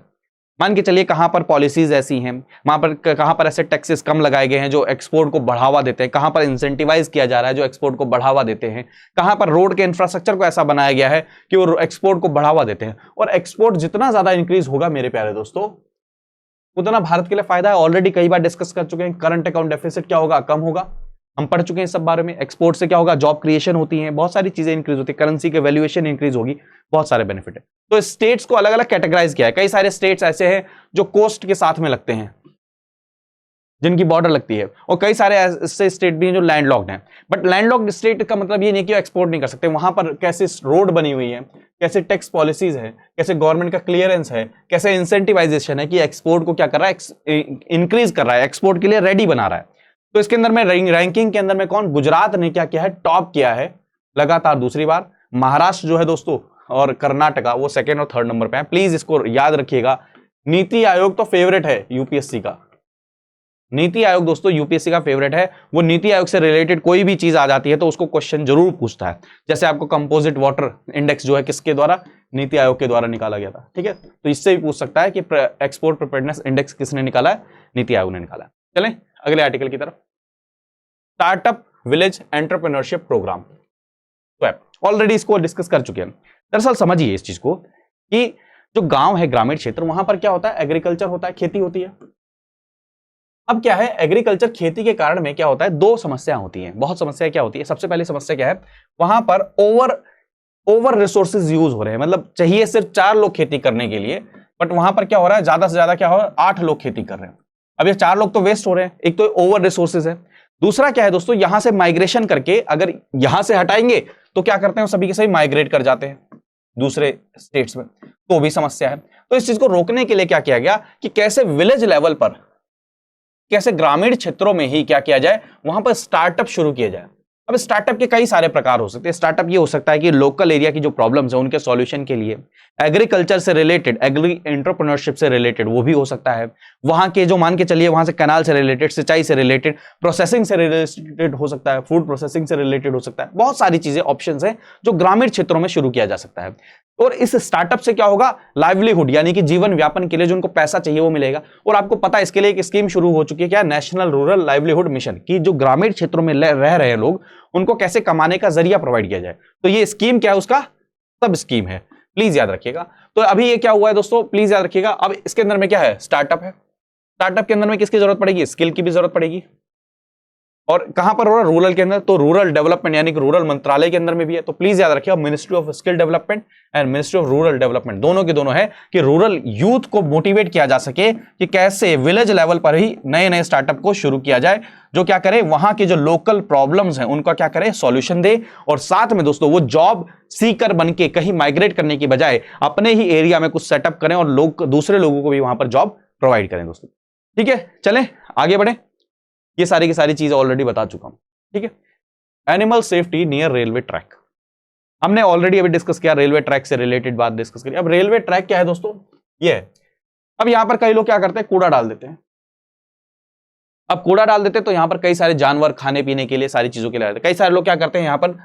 मान के चलिए कहां पर पॉलिसीज ऐसी हैं, वहां पर कहां पर ऐसे टैक्सेस कम लगाए गए हैं जो एक्सपोर्ट को बढ़ावा देते हैं, कहां पर इंसेंटिवाइज किया जा रहा है जो एक्सपोर्ट को बढ़ावा देते हैं, कहां पर रोड के इंफ्रास्ट्रक्चर को ऐसा बनाया गया है कि वो एक्सपोर्ट को बढ़ावा देते हैं। और एक्सपोर्ट जितना ज्यादा इंक्रीज होगा मेरे प्यारे दोस्तों, उतना भारत के लिए फायदा है। ऑलरेडी कई बार डिस्कस कर चुके हैं, करंट अकाउंट डेफिसिट क्या होगा, कम होगा, हम पढ़ चुके हैं सब बारे में। एक्सपोर्ट से क्या होगा, जॉब क्रिएशन होती है, बहुत सारी चीजें इंक्रीज होती है, करेंसी के वैल्यूएशन इंक्रीज होगी, बहुत सारे बेनिफिट है। तो स्टेट्स को अलग अलग कैटेगराइज किया है। कई सारे स्टेट्स ऐसे हैं जो कोस्ट के साथ में लगते हैं, जिनकी बॉर्डर लगती है, और कई सारे ऐसे स्टेट भी हैं जो लैंडलॉक्ड हैं। बट लैंडलॉक्ड स्टेट का मतलब ये नहीं कि एक्सपोर्ट नहीं कर सकते, वहां पर कैसे रोड बनी हुई है, कैसे टैक्स पॉलिसीज है, कैसे गवर्नमेंट का क्लियरेंस है, कैसे इंसेंटिवाइजेशन है कि एक्सपोर्ट को क्या कर रहा है, इंक्रीज कर रहा है, एक्सपोर्ट के लिए रेडी बना रहा है। तो इसके अंदर में रैंकिंग के अंदर में कौन, गुजरात ने क्या किया है, टॉप किया है लगातार दूसरी बार। महाराष्ट्र जो है दोस्तों और कर्नाटका वो सेकेंड और थर्ड नंबर पे है। प्लीज इसको याद रखिएगा। नीति आयोग तो फेवरेट है यूपीएससी का, नीति आयोग दोस्तों यूपीएससी का फेवरेट है। वो नीति आयोग से रिलेटेड कोई भी चीज आ जाती है तो उसको क्वेश्चन जरूर पूछता है। जैसे आपको कंपोजिट वाटर इंडेक्स जो है किसके द्वारा, नीति आयोग के द्वारा निकाला गया था। ठीक है, तो इससे भी पूछ सकता है कि एक्सपोर्ट प्रिपेयर्डनेस इंडेक्स किसने निकाला है, नीति आयोग ने निकाला है। चलें अगले आर्टिकल की तरफ। स्टार्टअप विलेज एंटरप्रेन्योरशिप प्रोग्राम, तो ऑलरेडी इसको डिस्कस कर चुके हैं। दरअसल समझिए इस चीज को कि जो गांव है, ग्रामीण क्षेत्र, वहां पर क्या होता है, एग्रीकल्चर होता है, खेती होती है। अब क्या है, एग्रीकल्चर खेती के कारण में क्या होता है, दो समस्या होती हैं, बहुत समस्या क्या होती है। सबसे पहली समस्या क्या है, वहां पर ओवर रिसोर्सेज यूज हो रहे हैं, मतलब चाहिए सिर्फ 4 लोग खेती करने के लिए, बट वहां पर क्या हो रहा है, ज्यादा से ज्यादा क्या हो रहा है, 8 लोग खेती कर रहे हैं। अब ये 4 लोग तो वेस्ट हो रहे हैं, एक तो ओवर रिसोर्सेज है। दूसरा क्या है दोस्तों, यहां से माइग्रेशन करके अगर यहां से हटाएंगे तो क्या करते हैं, सभी के सभी माइग्रेट कर जाते हैं दूसरे स्टेट्स में, तो भी समस्या है। तो इस चीज को रोकने के लिए क्या किया गया कि कैसे विलेज लेवल पर, कैसे ग्रामीण क्षेत्रों में ही क्या किया जाए, वहां पर स्टार्टअप शुरू किया जाए। अब स्टार्टअप के कई सारे प्रकार हो सकते हैं। स्टार्टअप ये हो सकता है कि लोकल एरिया की जो प्रॉब्लम्स है उनके सॉल्यूशन के लिए, एग्रीकल्चर से रिलेटेड, एग्री एंटरप्रेन्योरशिप से रिलेटेड वो भी हो सकता है। वहां के जो मान के चलिए वहां से कैनाल से रिलेटेड, सिंचाई से रिलेटेड, प्रोसेसिंग से रिलेटेड हो सकता है, फूड प्रोसेसिंग से रिलेटेड हो सकता है। बहुत सारी चीजें, ऑप्शंस हैं जो ग्रामीण क्षेत्रों में शुरू किया जा सकता है। और इस स्टार्टअप से क्या होगा, लाइवलीहुड यानी कि जीवन व्यापन के लिए जो उनको पैसा चाहिए वो मिलेगा। और आपको पता है इसके लिए एक स्कीम शुरू हो चुकी है, क्या, नेशनल रूरल लाइवलीहुड मिशन, की जो ग्रामीण क्षेत्रों में रह रहे लोग उनको कैसे कमाने का जरिया प्रोवाइड किया जाए। तो ये स्कीम क्या है, उसका सब स्कीम है, प्लीज याद रखिएगा। तो अभी ये क्या हुआ है दोस्तों, प्लीज याद रखिएगा। अब इसके अंदर में क्या है, स्टार्टअप है। स्टार्टअप के अंदर में किसकी जरूरत पड़ेगी, स्किल की भी जरूरत पड़ेगी। और कहां पर हो रहा है, रूरल के अंदर, तो रूरल डेवलपमेंट यानी कि रूरल मंत्रालय के अंदर में भी है। तो प्लीज याद रखिए, ministry of skill development and ministry of rural development दोनों के दोनों है कि रूरल यूथ को मोटिवेट किया जा सके कि कैसे विलेज लेवल पर ही नए नए स्टार्टअप को शुरू किया जाए, जो क्या करे, वहां के जो लोकल प्रॉब्लम्स हैं उनका क्या करे, सॉल्यूशन दे। और साथ में दोस्तों वो जॉब सीकर बन के कहीं माइग्रेट करने की बजाय अपने ही एरिया में कुछ सेटअप करें और लोग दूसरे लोगों को भी वहां पर जॉब प्रोवाइड करें दोस्तों। ठीक है, चलें आगे बढ़े। ये सारी की सारी चीजें ऑलरेडी बता चुका हूं। ठीक है, animal safety near railway track हमने ऑलरेडी अभी डिस्कस किया, रेलवे ट्रैक से रिलेटेड बात डिस्कस करी। अब रेलवे ट्रैक क्या है दोस्तों, ये है। अब यहां पर कई लोग क्या करते हैं, कूड़ा डाल देते हैं। अब कूड़ा डाल देते हैं तो यहां पर कई सारे जानवर खाने पीने के लिए, सारी चीजों के लिए आते हैं। कई सारे लोग क्या करते हैं, यहां पर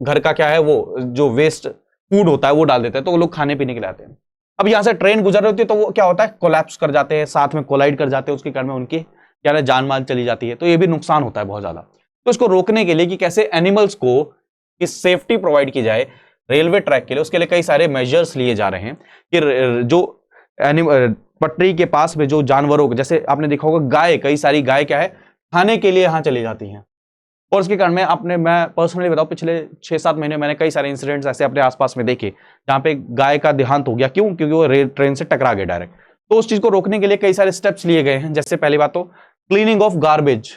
घर का क्या है, वो जो वेस्ट फूड होता है वो डाल देते हैं, तो वो लोग खाने पीने के लिए आते हैं। अब यहां से ट्रेन गुजर रही होती है तो वो क्या होता है, कोलैप्स कर जाते हैं, साथ में कोलाइड कर जाते हैं, उसके कारण में उनकी क्या है, जान माल चली जाती है। तो ये भी नुकसान होता है बहुत ज्यादा। तो इसको रोकने के लिए कि कैसे एनिमल्स को इस सेफ्टी प्रोवाइड की जाए रेलवे ट्रैक के लिए, उसके लिए कई सारे मेजर्स लिए जा रहे हैं कि जो पटरी के पास में जो जानवरों को, जैसे आपने देखा होगा गाय, कई सारी गाय क्या है, खाने के लिए यहां चली जाती हैं। और उसके कारण में मैं पर्सनली बताऊं, पिछले 6-7 महीने मैंने कई सारे इंसिडेंट्स ऐसे अपने आसपास में देखे जहां पे गाय का देहांत हो गया। क्यों? क्योंकि वो ट्रेन से टकरा गए डायरेक्ट। तो उस चीज को रोकने के लिए कई सारे स्टेप्स लिए गए हैं। जैसे पहली बात तो cleaning of garbage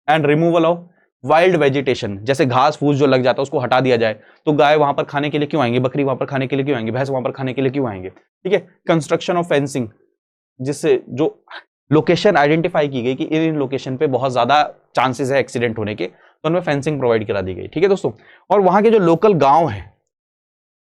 and removal of wild vegetation, जैसे घास फूस जो लग जाता है उसको हटा दिया जाए। तो गाय वहां पर खाने के लिए क्यों आएंगे, बकरी वहां पर खाने के लिए क्यों आएंगे, भैंस वहां पर खाने के लिए क्यों आएंगे। ठीक है, कंस्ट्रक्शन ऑफ फेंसिंग, जिससे जो लोकेशन आइडेंटिफाई की गई कि इन लोकेशन पे बहुत ज्यादा चांसेस है एक्सीडेंट होने के, तो उनमें फेंसिंग प्रोवाइड करा दी गई। ठीक है दोस्तों, और वहां के जो लोकल गांव है,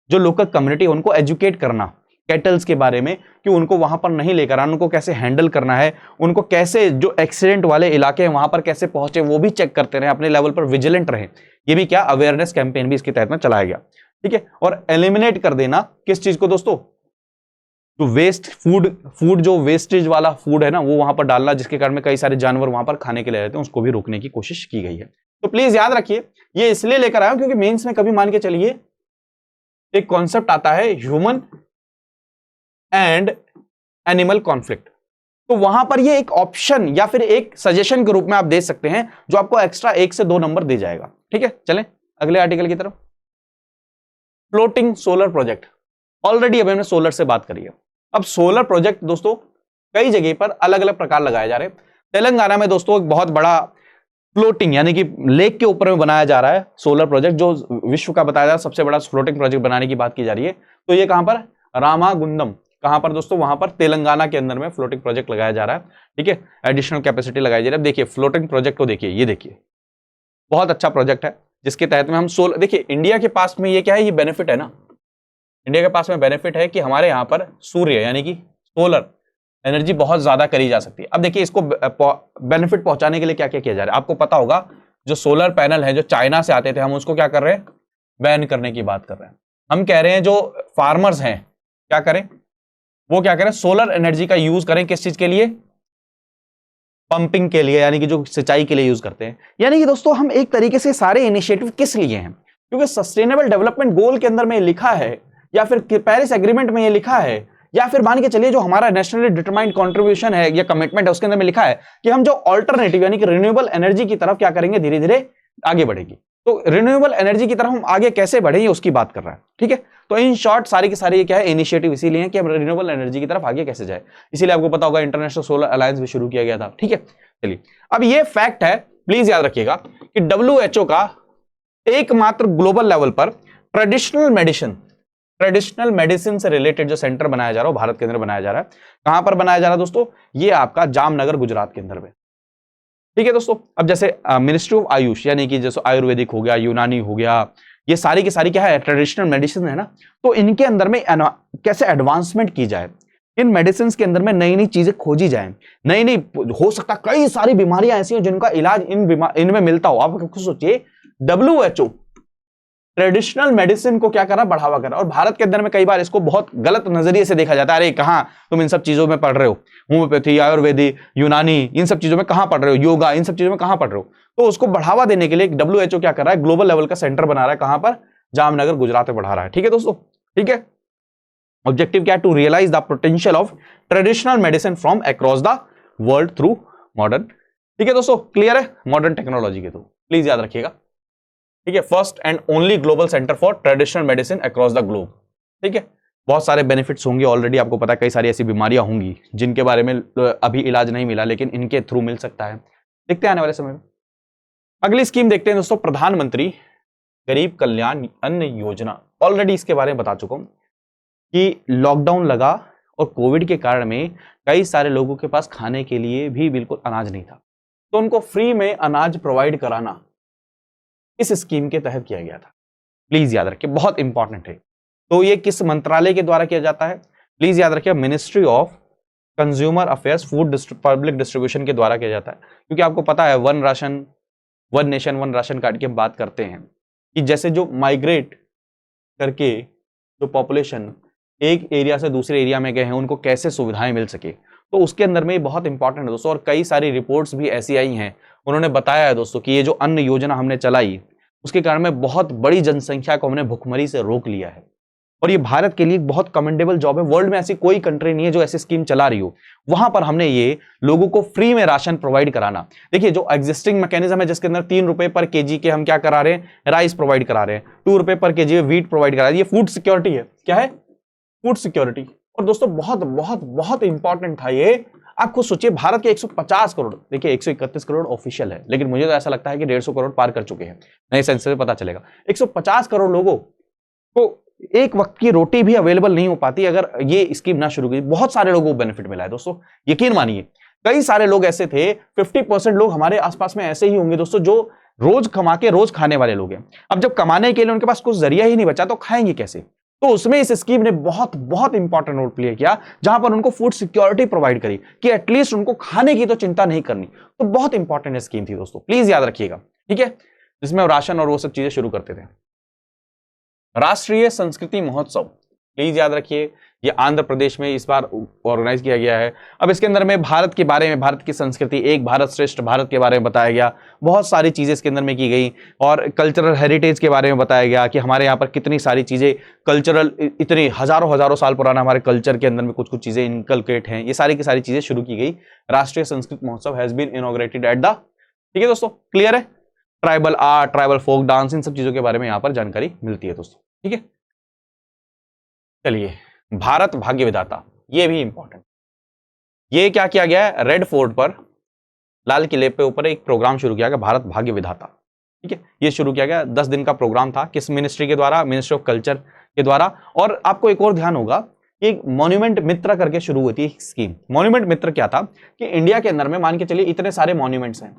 जो लोकल कम्युनिटी है, उनको एजुकेट करना कैटल्स के बारे में कि उनको वहां पर नहीं लेकर आना, उनको कैसे हैंडल करना है, उनको कैसे जो एक्सीडेंट वाले इलाके हैं वहां पर कैसे पहुंचे वो भी चेक करते रहे, अपने लेवल पर विजिलेंट रहे। ये भी क्या, अवेयरनेस कैंपेन भी इसके तहत में चलाया गया। ठीक है, और एलिमिनेट कर देना किस चीज को दोस्तों, जो वेस्ट फूड जो वेस्टेज वाला फूड है ना, वो वहां पर डालना, जिसके कारण में कई सारे जानवर वहां पर खाने के लिए रहते हैं, उसको भी रोकने की कोशिश की गई है। तो प्लीज याद रखिए, ये इसलिए लेकर आया हूं क्योंकि मेंस में कभी मान के चलिए एक कॉन्सेप्ट आता है ह्यूमन एंड एनिमल कॉन्फ्लिक्ट, तो वहां पर ये एक ऑप्शन या फिर एक सजेशन के रूप में आप दे सकते हैं, जो आपको एक्स्ट्रा 1 से 2 नंबर दे जाएगा। ठीक है, चलें अगले आर्टिकल की तरफ। फ्लोटिंग सोलर प्रोजेक्ट, ऑलरेडी अभी हमने सोलर से बात करी है। अब सोलर प्रोजेक्ट दोस्तों कई जगह पर अलग अलग प्रकार लगाए जा रहे हैं। तेलंगाना में दोस्तों एक बहुत बड़ा फ्लोटिंग यानी कि लेक के ऊपर में बनाया जा रहा है सोलर प्रोजेक्ट, जो विश्व का बताया जा रहा है सबसे बड़ा फ्लोटिंग प्रोजेक्ट बनाने की बात की जा रही है। तो ये कहां पर, रामागुंडम, कहां पर दोस्तों, वहां पर तेलंगाना के अंदर में फ्लोटिंग प्रोजेक्ट लगाया जा रहा है। ठीक है, एडिशनल कैपेसिटी लगाई जा रही है। देखिए फ्लोटिंग प्रोजेक्ट को देखिए, ये देखिए बहुत अच्छा प्रोजेक्ट है, जिसके तहत में हम सोलर, देखिए इंडिया के पास में ये क्या है, ये बेनिफिट है ना, इंडिया के पास में बेनिफिट है कि हमारे यहां पर सूर्य यानी कि सोलर एनर्जी बहुत ज्यादा करी जा सकती है। अब देखिए इसको बेनिफिट पहुंचाने के लिए क्या क्या किया जा रहा है, आपको पता होगा जो सोलर पैनल है जो चाइना से आते थे, हम उसको क्या कर रहे हैं, बैन करने की बात कर रहे हैं। हम कह रहे हैं जो फार्मर्स हैं क्या करें, वो क्या करें, सोलर एनर्जी का यूज करें, किस चीज के लिए, पंपिंग के लिए, यानी कि जो सिंचाई के लिए यूज करते हैं। यानी कि दोस्तों हम एक तरीके से सारे इनिशिएटिव किस लिए हैं, क्योंकि सस्टेनेबल डेवलपमेंट गोल के अंदर में लिखा है, या फिर पेरिस एग्रीमेंट में ये लिखा है, या फिर मान के चलिए जो हमारा नेशनली डिटरमाइंड कंट्रीब्यूशन है या कमिटमेंट है, उसके अंदर में लिखा है कि हम जो अल्टरनेटिव यानी कि रिन्यूएबल एनर्जी की तरफ क्या करेंगे, धीरे धीरे आगे बढ़ेगी। तो रिन्यूएबल एनर्जी की तरफ हम आगे कैसे बढ़े, ये उसकी बात कर रहा है। ठीक है, तो इन शॉर्ट सारी की सारी क्या है, इनिशिएटिव इसीलिए है कि हम रिन्यूएबल एनर्जी की तरफ आगे कैसे जाए। इसीलिए आपको पता होगा इंटरनेशनल सोलर अलायंस भी शुरू किया गया था। ठीक है, चलिए अब ये फैक्ट है, प्लीज याद रखिएगा कि WHO का एकमात्र ग्लोबल लेवल पर ट्रेडिशनल मेडिसिन से रिलेटेड जो सेंटर बनाया जा रहा है वो भारत के अंदर बनाया जा रहा है। कहां पर बनाया जा रहा है दोस्तों, ये आपका जामनगर गुजरात के अंदर में। ठीक है दोस्तों। अब जैसे मिनिस्ट्री ऑफ आयुष, यानी कि जैसे आयुर्वेदिक हो गया, यूनानी हो गया, ये सारी की सारी क्या है, ट्रेडिशनल मेडिसिन है ना, तो इनके अंदर में कैसे एडवांसमेंट की जाए, इन मेडिसिन के अंदर में नई नई चीजें खोजी जाए, नई नई, हो सकता कई सारी बीमारियां ऐसी हो जिनका इलाज इनमें मिलता हो। आप खुद सोचिए, WHO ट्रेडिशनल मेडिसिन को क्या करा, बढ़ावा करा। और भारत के अंदर में कई बार इसको बहुत गलत नजरिए से देखा जाता है, अरे कहां तुम इन सब चीजों में पढ़ रहे हो, होम्योपैथी, आयुर्वेदिक, यूनानी, इन सब चीजों में कहां पढ़ रहे हो, योगा, इन सब चीजों में कहां पढ़ रहे हो। तो उसको बढ़ावा देने के लिए WHO क्या कर रहा है, ग्लोबल लेवल का सेंटर बना रहा है, कहां पर, जामनगर गुजरात में बढ़ा रहा है। ठीक है दोस्तों, ठीक है। ऑब्जेक्टिव क्या है, to realise the potential of traditional medicine from across the world through modern. ठीक है दोस्तों, क्लियर है, मॉडर्न टेक्नोलॉजी के थ्रू, प्लीज याद रखिएगा। ठीक है, first and only global centre for traditional medicine across the globe. ठीक है, बहुत सारे बेनिफिट्स होंगे, ऑलरेडी आपको पता है, कई सारी ऐसी बीमारियां होंगी जिनके बारे में अभी इलाज नहीं मिला, लेकिन इनके थ्रू मिल सकता है। देखते हैं आने वाले समय में। अगली स्कीम देखते हैं दोस्तों, प्रधानमंत्री गरीब कल्याण अन्न योजना। ऑलरेडी इसके बारे में बता चुका हूं कि लॉकडाउन लगा और कोविड के कारण में कई सारे लोगों के पास खाने के लिए भी बिल्कुल अनाज नहीं था, तो उनको फ्री में अनाज प्रोवाइड कराना इस स्कीम के तहत किया गया था। प्लीज याद रखिए, बहुत इंपॉर्टेंट है। तो ये किस मंत्रालय के द्वारा किया जाता है, प्लीज याद रखिए, ministry of consumer affairs food public distribution के द्वारा किया जाता है। क्योंकि आपको पता है, one ration one nation one ration card की हम बात करते हैं कि जैसे जो माइग्रेट करके जो पॉपुलेशन एक एरिया से दूसरे एरिया में गए हैं, उनको कैसे सुविधाएं मिल सके, तो उसके अंदर में बहुत इंपॉर्टेंट है दोस्तों। और कई सारी रिपोर्ट्स भी ऐसी आई हैं, उन्होंने बताया है दोस्तों कि ये जो अन्न योजना हमने चलाई, उसके कारण में बहुत बड़ी जनसंख्या को हमने भुखमरी से रोक लिया है। और ये भारत के लिए बहुत कमेंडेबल जॉब है। वर्ल्ड में ऐसी कोई कंट्री नहीं है जो ऐसी स्कीम चला रही हो, वहां पर हमने ये लोगों को फ्री में राशन प्रोवाइड कराना। देखिए, जो एग्जिस्टिंग मैकेनिज्म है जिसके अंदर 3 रुपए पर केजी के हम क्या करा रहे हैं, राइस प्रोवाइड करा रहे हैं, 2 रुपए पर केजी वीट प्रोवाइड करा रहे हैं, ये फूड सिक्योरिटी है। क्या है, फूड सिक्योरिटी। और दोस्तों बहुत बहुत बहुत इंपॉर्टेंट था ये। आप खुद सोचिए, भारत के 150 करोड़, देखिए 131 करोड़ ऑफिशियल है, लेकिन मुझे तो ऐसा लगता है कि 150 करोड़ पार कर चुके हैं, नए सेंसस से पता चलेगा। 150 करोड़ लोगों को एक वक्त की रोटी भी अवेलेबल नहीं हो पाती अगर ये स्कीम ना शुरू की। बहुत सारे लोगों को बेनिफिट मिला है दोस्तों, यकीन मानिए। कई सारे लोग ऐसे थे, 50% लोग हमारे आसपास में ऐसे ही होंगे दोस्तों, जो रोज कमा के रोज खाने वाले लोग हैं। अब जब कमाने के लिए उनके पास कुछ जरिया ही नहीं बचा, तो खाएंगे कैसे? तो उसमें इस स्कीम ने बहुत बहुत इंपॉर्टेंट रोल प्ले किया, जहां पर उनको फूड सिक्योरिटी प्रोवाइड करी कि एटलीस्ट उनको खाने की तो चिंता नहीं करनी। तो बहुत इंपॉर्टेंट स्कीम थी दोस्तों, प्लीज याद रखिएगा। ठीक है, जिसमें राशन और वो सब चीजें शुरू करते थे। राष्ट्रीय संस्कृति महोत्सव, प्लीज याद रखिए, ये आंध्र प्रदेश में इस बार ऑर्गेनाइज किया गया है। अब इसके अंदर में भारत के बारे में, भारत की संस्कृति, एक भारत श्रेष्ठ भारत के बारे में बताया गया, बहुत सारी चीजें इसके अंदर में की गई, और कल्चरल हेरिटेज के बारे में बताया गया कि हमारे यहाँ पर कितनी सारी चीजें कल्चरल, इतनी हजारों हजारों साल पुराना हमारे कल्चर के अंदर में कुछ कुछ चीजें इनकलकेट हैं, ये सारी की सारी चीजें शुरू की गई। Rashtriya Sanskriti Mahotsav has been inaugurated at the, ठीक है दोस्तों, क्लियर है। Tribal art, tribal folk dance, इन सब चीजों के बारे में यहाँ पर जानकारी मिलती है दोस्तों। ठीक है, चलिए, भारत भाग्य विधाता, ये भी इंपॉर्टेंट। ये क्या किया गया है, रेड फोर्ट पर, लाल किले पे ऊपर एक प्रोग्राम शुरू किया गया, भारत भाग्य विधाता। ठीक है, ये शुरू किया गया, 10 दिन का प्रोग्राम था। किस मिनिस्ट्री के द्वारा, मिनिस्ट्री ऑफ कल्चर के द्वारा। और आपको एक और ध्यान होगा, एक मॉन्यूमेंट मित्र करके शुरू हुई थी स्कीम। मॉन्यूमेंट मित्र क्या था कि इंडिया के अंदर में मान के चलिए इतने सारे मॉन्यूमेंट्स हैं,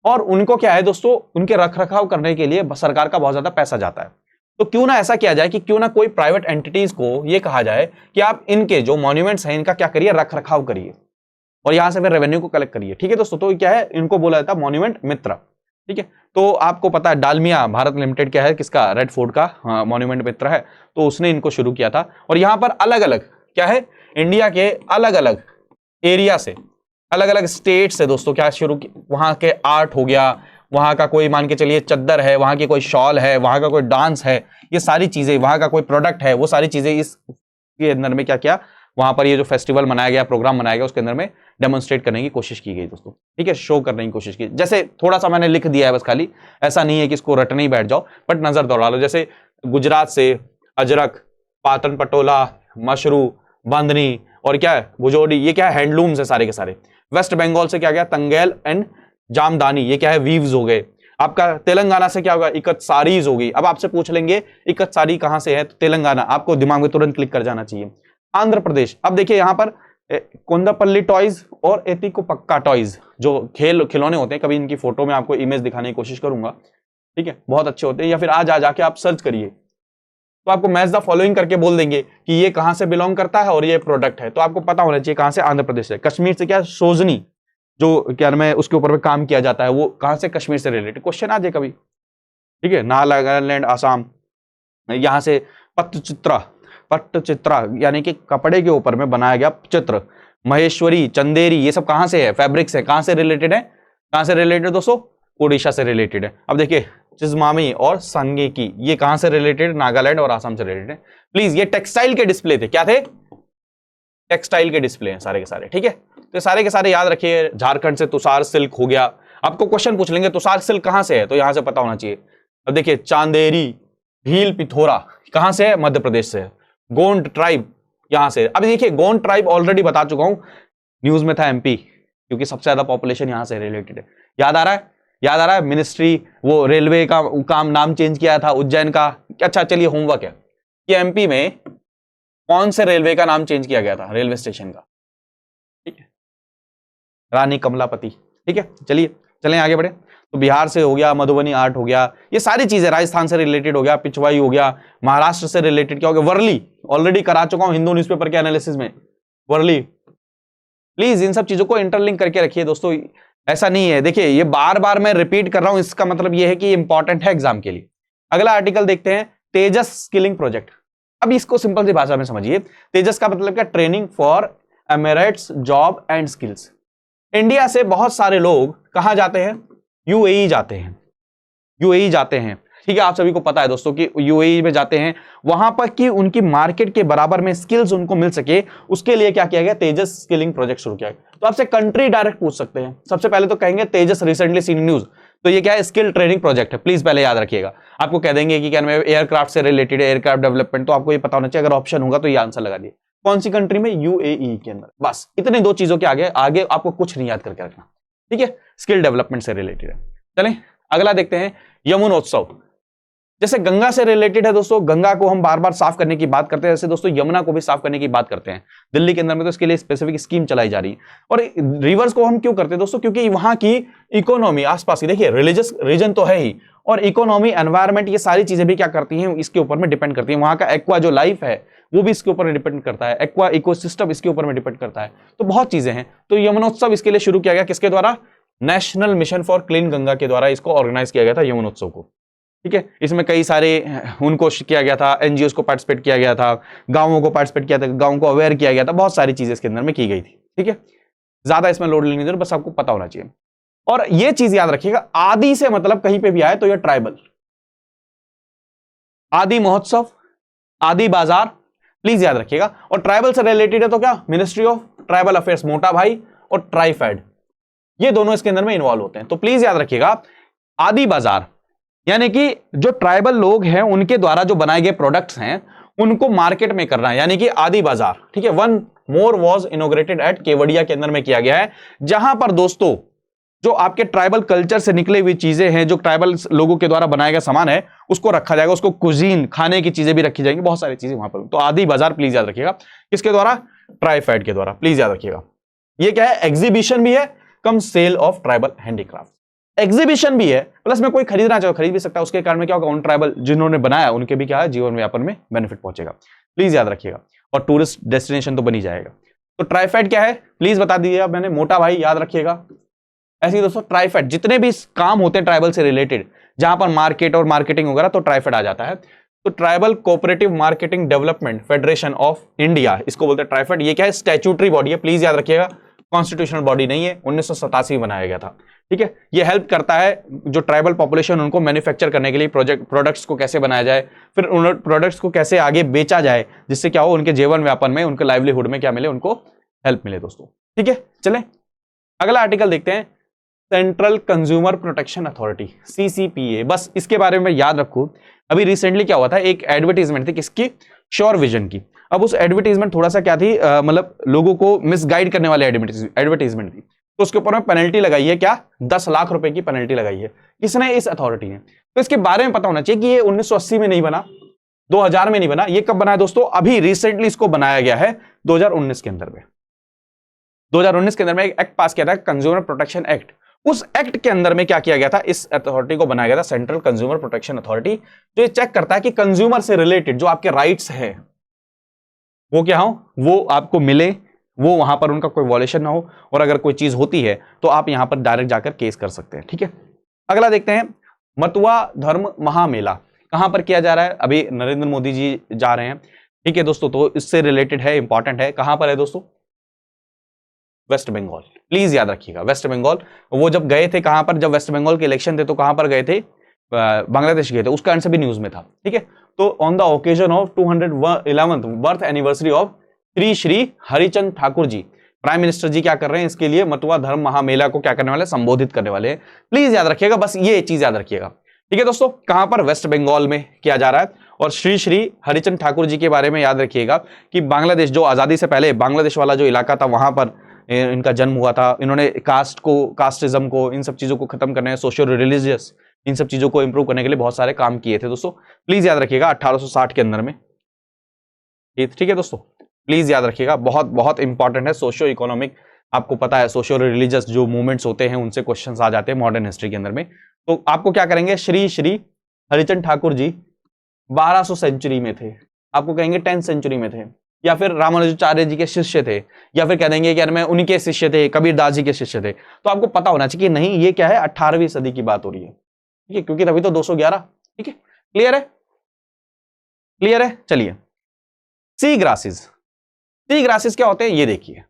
और उनको क्या है दोस्तों, उनके रखरखाव करने के लिए सरकार का बहुत ज्यादा पैसा जाता है। तो क्यों ना ऐसा किया जाए कि क्यों ना कोई प्राइवेट एंटिटीज को ये कहा जाए कि आप इनके जो मॉन्यूमेंट्स हैं इनका क्या करिए, रखरखाव करिए, और यहां से फिर रेवेन्यू को कलेक्ट करिए। ठीक है दोस्तों, तो क्या है, इनको बोला जाता है मॉन्यूमेंट मित्र। ठीक है, तो आपको पता है डालमिया भारत लिमिटेड क्या है, किसका, रेड फोर्ट का मॉन्यूमेंट मित्र है, तो उसने इनको शुरू किया था। और यहां पर अलग अलग क्या है, इंडिया के अलग अलग एरिया से, अलग अलग स्टेट से दोस्तों क्या शुरू, वहां के आर्ट हो गया, वहां का कोई मान के चलिए चद्दर है, वहां की कोई शॉल है, वहां का कोई डांस है, ये सारी चीजें, वहां का कोई प्रोडक्ट है, वो सारी चीजें इस के अंदर में क्या किया, वहां पर ये जो फेस्टिवल मनाया गया, प्रोग्राम मनाया गया, उसके अंदर में डेमोन्स्ट्रेट करने की कोशिश की गई दोस्तों। ठीक है, शो करने की कोशिश की। जैसे थोड़ा सा मैंने लिख दिया है बस, खाली ऐसा नहीं है कि इसको रटने ही बैठ जाओ, बट नजर दौड़ा लो। जैसे गुजरात से अजरक, पाटन पटोला, मशरू, बांधनी, और क्या है, भुजोड़ी, ये क्या है, हैंडलूम्स है सारे के सारे। वेस्ट बंगाल से क्या गया, तंगेल एंड जामदानी, ये क्या है, वीव्स हो गए। आपका तेलंगाना से क्या होगा, इकत साड़ीज होगी। अब आपसे पूछ लेंगे इकत साड़ी कहां से है, तो तेलंगाना, आपको दिमाग में तुरंत क्लिक कर जाना चाहिए। आंध्र प्रदेश, अब देखिए यहां पर कोंदापल्ली टॉयज और एतिको पक्का टॉयज, जो खिलौने होते हैं, कभी इनकी फोटो में आपको इमेज दिखाने की कोशिश करूंगा, ठीक है, बहुत अच्छे होते हैं। या फिर आज आ जाके आप सर्च करिए तो आपको मैच द फॉलोइंग करके बोल देंगे कि ये कहां से बिलोंग करता है और ये प्रोडक्ट है, तो आपको पता होना चाहिए कहां से, आंध्र प्रदेश से। कश्मीर से क्या, सोजनी जो क्या नाम है उसके ऊपर में काम किया जाता है, वो कहां से, कश्मीर से रिलेटेड क्वेश्चन आ जाए कभी, ठीक है। नागालैंड, आसाम, यहां से पट्टचित्रा यानी कि कपड़े के ऊपर में बनाया गया चित्र, महेश्वरी, चंदेरी, ये सब कहां से है, फैब्रिक्स है, कहां से रिलेटेड है, कहां से रिलेटेड दोस्तों, ओडिशा से रिलेटेड है। अब देखिए चिजमामी और संगेकी, ये कहां से रिलेटेड, नागालैंड और आसाम से रिलेटेड है। प्लीज ये टेक्सटाइल के डिस्प्ले थे, क्या थे, टेक्सटाइल के डिस्प्ले हैं सारे के सारे, ठीक है। तो सारे के सारे याद रखिए। झारखंड से तुषार सिल्क हो गया, आपको क्वेश्चन पूछ लेंगे तुषार सिल्क कहां से है, तो यहां से पता होना चाहिए। अब देखिए चांदेरी, भील पिथौरा कहां से है, मध्य प्रदेश से है। गोंड ट्राइब यहां से। अब देखिए गोंड ट्राइब ऑलरेडी बता चुका हूं, न्यूज में था एमपी, क्योंकि सबसे ज्यादा पॉपुलेशन यहां से रिलेटेड है। याद आ रहा है, याद आ रहा है, मिनिस्ट्री वो रेलवे का काम नाम चेंज किया था उज्जैन का। अच्छा चलिए होमवर्क है कि एमपी में कौन से रेलवे का नाम चेंज किया गया था, रेलवे स्टेशन का, ठीक है, रानी कमलापति, ठीक है। चलिए चलें आगे बढ़े। तो बिहार से हो गया, मधुबनी आर्ट हो गया, ये सारी चीजें, राजस्थान से रिलेटेड हो गया, पिछवाई हो गया, महाराष्ट्र से रिलेटेड क्या हो गया, वर्ली ऑलरेडी करा चुका हूं हिंदू न्यूज़पेपर के एनालिसिस में, वर्ली। प्लीज इन सब चीजों को इंटरलिंक करके रखिए दोस्तों, ऐसा नहीं है, देखिए ये बार बार मैं रिपीट कर रहा हूं, इसका मतलब ये है कि इंपॉर्टेंट है एग्जाम के लिए। अगला आर्टिकल देखते हैं, तेजस स्किलिंग प्रोजेक्ट। अब इसको सिंपल सी भाषा में समझिए, तेजस का मतलब क्या, training for Emirates job and skills. India से बहुत सारे लोग कहां जाते हैं, यूएई जाते हैं, यूएई जाते हैं, ठीक है। आप सभी को पता है दोस्तों कि यूएई में जाते हैं, वहां पर कि उनकी मार्केट के बराबर में स्किल्स उनको मिल सके, उसके लिए क्या किया गया, तेजस स्किलिंग प्रोजेक्ट शुरू किया गया। तो आपसे कंट्री डायरेक्ट पूछ सकते हैं, सबसे पहले तो कहेंगे तेजस रिसेंटली सीन न्यूज, तो ये क्या है, स्किल ट्रेनिंग प्रोजेक्ट है, प्लीज पहले याद रखिएगा। आपको कह देंगे कि क्या एयरक्राफ्ट से रिलेटेड, एयरक्राफ्ट डेवलपमेंट, तो आपको ये पता होना चाहिए, अगर ऑप्शन होगा तो ये आंसर लगा दिए, कौन सी कंट्री में, यूएई के अंदर। बस इतने दो चीजों के आगे आगे आपको कुछ नहीं याद करके रखना, ठीक है, स्किल डेवलपमेंट से रिलेटेड है। चलें अगला देखते हैं, यमुनोत्सव। जैसे गंगा से रिलेटेड है दोस्तों, गंगा को हम बार बार साफ करने की बात करते हैं, ऐसे दोस्तों यमुना को भी साफ करने की बात करते हैं। दिल्ली के अंदर में तो इसके लिए स्पेसिफिक स्कीम चलाई जा रही है। और रिवर्स को हम क्यों करते हैं दोस्तों, क्योंकि वहां की इकोनॉमी, आसपास की, देखिए रिलीजियस रीजन तो है ही, और इकोनॉमी, एनवायरमेंट, ये सारी चीजें भी क्या करती हैं, इसके ऊपर में डिपेंड करती है। वहां का एक्वा जो लाइफ है वो भी इसके ऊपर डिपेंड करता है, एक्वा इकोसिस्टम इसके ऊपर में डिपेंड करता है। तो बहुत चीजें हैं। तो यमुनोत्सव इसके लिए शुरू किया गया, किसके द्वारा, national mission for clean Ganga के द्वारा इसको ऑर्गेनाइज किया गया था यमुनोत्सव को, ठीक है। इसमें कई सारे उनको किया गया था, एनजीओ को पार्टिसिपेट किया गया था, गांवों को पार्टिसिपेट किया था, गांवों को अवेयर किया गया था, बहुत सारी चीजें इसके अंदर में की गई थी, ठीक है। ज्यादा इसमें लोड लेने की जरूरत, बस आपको पता होना चाहिए। और ये चीज याद रखिएगा, आदि से मतलब कहीं पे भी आए तो ये ट्राइबल, आदि महोत्सव, आदि बाजार, प्लीज याद रखिएगा। और ट्राइबल से रिलेटेड है तो क्या, मिनिस्ट्री ऑफ ट्राइबल अफेयर्स, मोटा भाई, और ट्राइफेड, ये दोनों इसके अंदर में इन्वॉल्व होते हैं। तो प्लीज याद रखिएगा, आदि बाजार यानी कि जो ट्राइबल लोग हैं उनके द्वारा जो बनाए गए प्रोडक्ट्स हैं उनको मार्केट में करना है, यानी कि आदि बाजार, ठीक है। One more was inaugurated at Kevadia के अंदर में किया गया है, जहां पर दोस्तों जो आपके ट्राइबल कल्चर से निकली हुई चीजें हैं, जो ट्राइबल लोगों के द्वारा बनाया गया सामान है, उसको रखा जाएगा, उसको कुजीन, खाने की चीजें भी रखी जाएंगी, बहुत सारी चीजें वहां पर। तो आदि बाजार प्लीज याद रखिएगा, किसके द्वारा, ट्राइफेड के द्वारा, प्लीज याद रखिएगा। ये क्या है, एग्जीबिशन भी है, cum sale of tribal handicraft, exhibition भी है, प्लस में कोई खरीदना चाहे खरीद भी सकता है, उसके कारण में क्या होगा, उन ट्राइबल जिन्होंने बनाया उनके भी क्या है, जीवन व्यापन में बेनिफिट पहुंचेगा, प्लीज याद रखिएगा। और टूरिस्ट डेस्टिनेशन तो बनी जाएगा। तो ट्राइफेड क्या है, प्लीज बता दीजिएगा, मैंने मोटा भाई याद रखिएगा। ऐसे ही दोस्तों ट्राइफेड जितने भी काम होते हैं ट्राइबल से रिलेटेड, जहां पर मार्केट और मार्केटिंग वगैरह, तो ट्राइफेड आ जाता है। तो tribal cooperative marketing development federation of India, इसको बोलते हैं ट्राइफेड। ये क्या है, स्टैट्यूटरी बॉडी है, प्लीज याद रखिएगा, कॉन्स्टिट्यूशनल बॉडी नहीं है, 1987 में बनाया गया था, ठीक है। ये हेल्प करता है जो ट्राइबल पॉपुलेशन उनको मैन्युफैक्चर करने के लिए, प्रोडक्ट्स को कैसे बनाया जाए, फिर उन प्रोडक्ट्स को कैसे आगे बेचा जाए, जिससे क्या हो, उनके जीवन व्यापन में, उनके लाइवलीहुड में क्या मिले, उनको हेल्प मिले दोस्तों, ठीक है। चलें अगला आर्टिकल देखते हैं, central consumer protection authority, CCPA. बस इसके बारे में याद रखो, अभी रिसेंटली क्या हुआ था, एक एडवर्टीजमेंट थी किसकी, श्योर विजन की। अब उस एडवर्टीजमेंट थोड़ा सा क्या थी, मतलब लोगों को मिसगाइड करने वाली एडवर्टीजमेंट थी, तो उसके ऊपर में पेनल्टी लगाई है, क्या, 10 लाख रुपए की पेनल्टी लगाई है, किसने, इस अथॉरिटी ने। तो इसके बारे में पता होना चाहिए कि ये 1980 में नहीं बना, 2000 में नहीं बना, ये कब बना है दोस्तों, अभी रिसेंटली इसको बनाया गया है 2019 के अंदर में, 2019 के अंदर में एक एक्ट पास किया था, कंज्यूमर प्रोटेक्शन एक्ट। उस एक्ट के अंदर में क्या किया गया था, इस अथॉरिटी को बनाया गया था सेंट्रल कंज्यूमर प्रोटेक्शन अथॉरिटी, जो ये चेक करता है कि कंज्यूमर से रिलेटेड जो आपके राइट्स हैं वो क्या हो, वो आपको मिले, वो वहां पर उनका कोई वॉलेशन ना हो, और अगर कोई चीज होती है तो आप यहां पर डायरेक्ट जाकर केस कर सकते हैं। ठीक है, अगला देखते हैं, मतुआ धर्म महामेला कहां पर किया जा रहा है, अभी नरेंद्र मोदी जी जा रहे हैं। ठीक है दोस्तों, तो इससे रिलेटेड है, इंपॉर्टेंट है। कहां पर है दोस्तों, वेस्ट बंगाल, प्लीज याद रखिएगा, वेस्ट बंगाल। वो जब गए थे कहां पर, जब वेस्ट बंगाल के इलेक्शन थे तो कहां पर गए थे, बांग्लादेश गए थे, उसका आंसर भी न्यूज में था। ठीक है, तो on the occasion of 211th birth anniversary of Shri Shri Harichand Thakur ji, prime minister ji क्या कर रहे हैं, इसके लिए मतुआ धर्म महामेला को क्या करने वाले, संबोधित करने वाले हैं। प्लीज याद रखिएगा, बस ये चीज याद रखिएगा। ठीक है दोस्तों, कहां पर, वेस्ट बंगाल में किया जा रहा है। और श्री श्री हरिचंद ठाकुर जी के बारे में याद रखिएगा कि बांग्लादेश, जो आजादी से पहले बांग्लादेश वाला जो इलाका था, वहां पर इनका जन्म हुआ था। इन्होंने कास्टिज्म को, इन सब चीजों को खत्म करने, सोशियो रिलीजियस इन सब चीजों को इंप्रूव करने के लिए बहुत सारे काम किए थे दोस्तों। प्लीज याद रखिएगा 1860 के अंदर में। ठीक है दोस्तों, प्लीज याद रखिएगा, बहुत बहुत इंपॉर्टेंट है। सोशियो इकोनॉमिक, आपको पता है सोशियो रिलीजियस जो मूवमेंट्स होते हैं उनसे क्वेश्चंस आ जाते हैं मॉडर्न हिस्ट्री के अंदर में। तो आपको क्या करेंगे, श्री श्री हरिचंद ठाकुर जी 1200 सेंचुरी में थे, आपको कहेंगे 10th सेंचुरी में थे, या फिर रामानुजाचार्य जी के शिष्य थे, या फिर कह देंगे कि यार मैं उन्हीं के शिष्य थे, कबीरदास जी के शिष्य थे। तो आपको पता होना चाहिए कि नहीं, ये क्या है, 18वीं सदी की बात हो रही है। ठीक है, क्योंकि तभी तो 211। ठीक है, क्लियर है, क्लियर है। चलिए, सी ग्रासेस, सी ग्रासेस क्या होते हैं ये देखिए।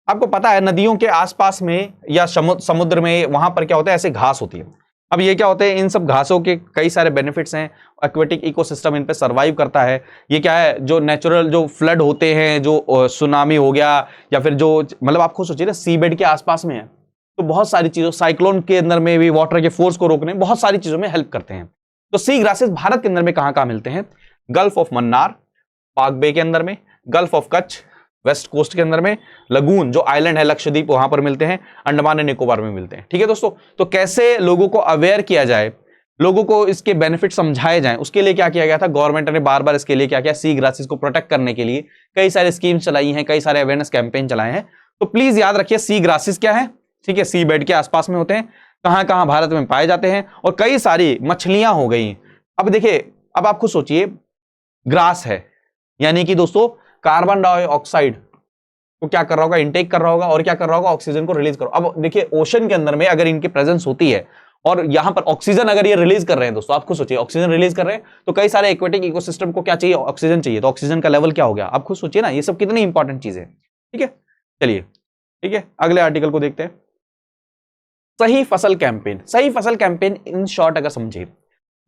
आपको पता है नदियों के आसपास में या समुद्र में, वहां पर क्या होता है, ऐसे घास होती है। अब ये क्या होते हैं, इन सब घासों के कई सारे बेनिफिट्स हैं, एक्वेटिक इकोसिस्टम इन पे सरवाइव करता है। ये क्या है, जो नेचुरल जो फ्लड होते हैं, जो सुनामी हो गया, या फिर जो, मतलब आप खुद सोचिए ना, सी बेड के आसपास में है, तो बहुत सारी चीजों, साइक्लोन के अंदर में भी वाटर के फोर्स को रोकने, बहुत सारी चीजों में हेल्प करते हैं। तो सी ग्रासेस भारत के अंदर में कहां कहां मिलते हैं, गल्फ ऑफ मन्नार, पाक बे के अंदर में, gulf of Kutch west coast के अंदर में, लगून जो आइलैंड है लक्षद्वीप वहां पर मिलते हैं, अंडमान एंड निकोबार में मिलते हैं। ठीक है दोस्तों, तो कैसे लोगों को अवेयर किया जाए, लोगों को इसके बेनिफिट समझाए जाएं, उसके लिए क्या किया गया था, गवर्नमेंट ने बार बार इसके लिए क्या किया, सी ग्रासेस को प्रोटेक्ट करने के लिए कई सारे स्कीम्स चलाई हैं, कई सारे अवेयरनेस कैंपेन चलाए हैं। तो प्लीज याद रखिए, सी ग्रासेस क्या है। ठीक है, सी बेड के आसपास में होते हैं, कहां कहां भारत में पाए जाते हैं, और कई सारी मछलियां हो गई। अब देखिए, अब आप खुद सोचिए, ग्रास है यानी कि दोस्तों कार्बन डाइऑक्साइड को क्या कर रहा होगा, इनटेक कर रहा होगा, और क्या कर रहा होगा, ऑक्सीजन को रिलीज करो। अब देखिए, ओशन के अंदर में अगर इनकी प्रेजेंस होती है और यहां पर ऑक्सीजन अगर ये रिलीज कर रहे हैं दोस्तों, आप खुद सोचिए, ऑक्सीजन रिलीज कर रहे हैं तो कई सारे एक्वेटिक इकोसिस्टम को क्या चाहिए, ऑक्सीजन चाहिए, तो ऑक्सीजन का लेवल क्या हो गया, आप खुद सोचिए ना, ये सब कितनी इंपॉर्टेंट चीज है। ठीक है, चलिए, ठीक है, अगले आर्टिकल को देखते हैं। सही फसल कैंपेन, सही फसल कैंपेन इन शॉर्ट अगर समझिए,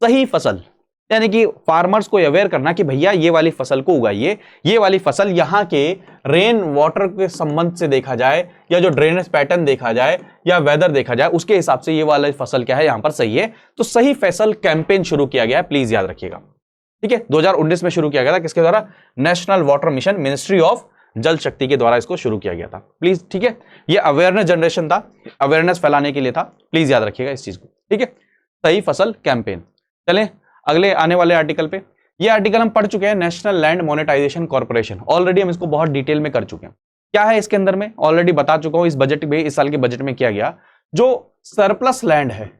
सही फसल यानी कि फार्मर्स को अवेयर करना कि भैया ये वाली फसल को उगाइए, ये वाली फसल यहाँ के रेन वाटर के संबंध से देखा जाए, या जो ड्रेनेज पैटर्न देखा जाए, या वेदर देखा जाए, उसके हिसाब से ये वाली फसल क्या है यहां पर सही है। तो सही फसल कैंपेन शुरू किया गया है, प्लीज याद रखिएगा। ठीक है, 2019 में शुरू किया गया था, किसके द्वारा, national water mission, ministry of जल शक्ति के द्वारा इसको शुरू किया गया था। प्लीज, ठीक है, ये अवेयरनेस जनरेशन था, अवेयरनेस फैलाने के लिए था, प्लीज याद रखिएगा इस चीज को। ठीक है, सही फसल कैंपेन। चलें अगले आने वाले आर्टिकल पे। ये आर्टिकल हम पढ़ चुके हैं, national land monetisation corporation, already हम इसको बहुत डिटेल में कर चुके हैं। क्या है इसके अंदर में, ऑलरेडी बता चुका हूं, इस बजट में, इस साल के बजट में किया गया, जो सरप्लस लैंड है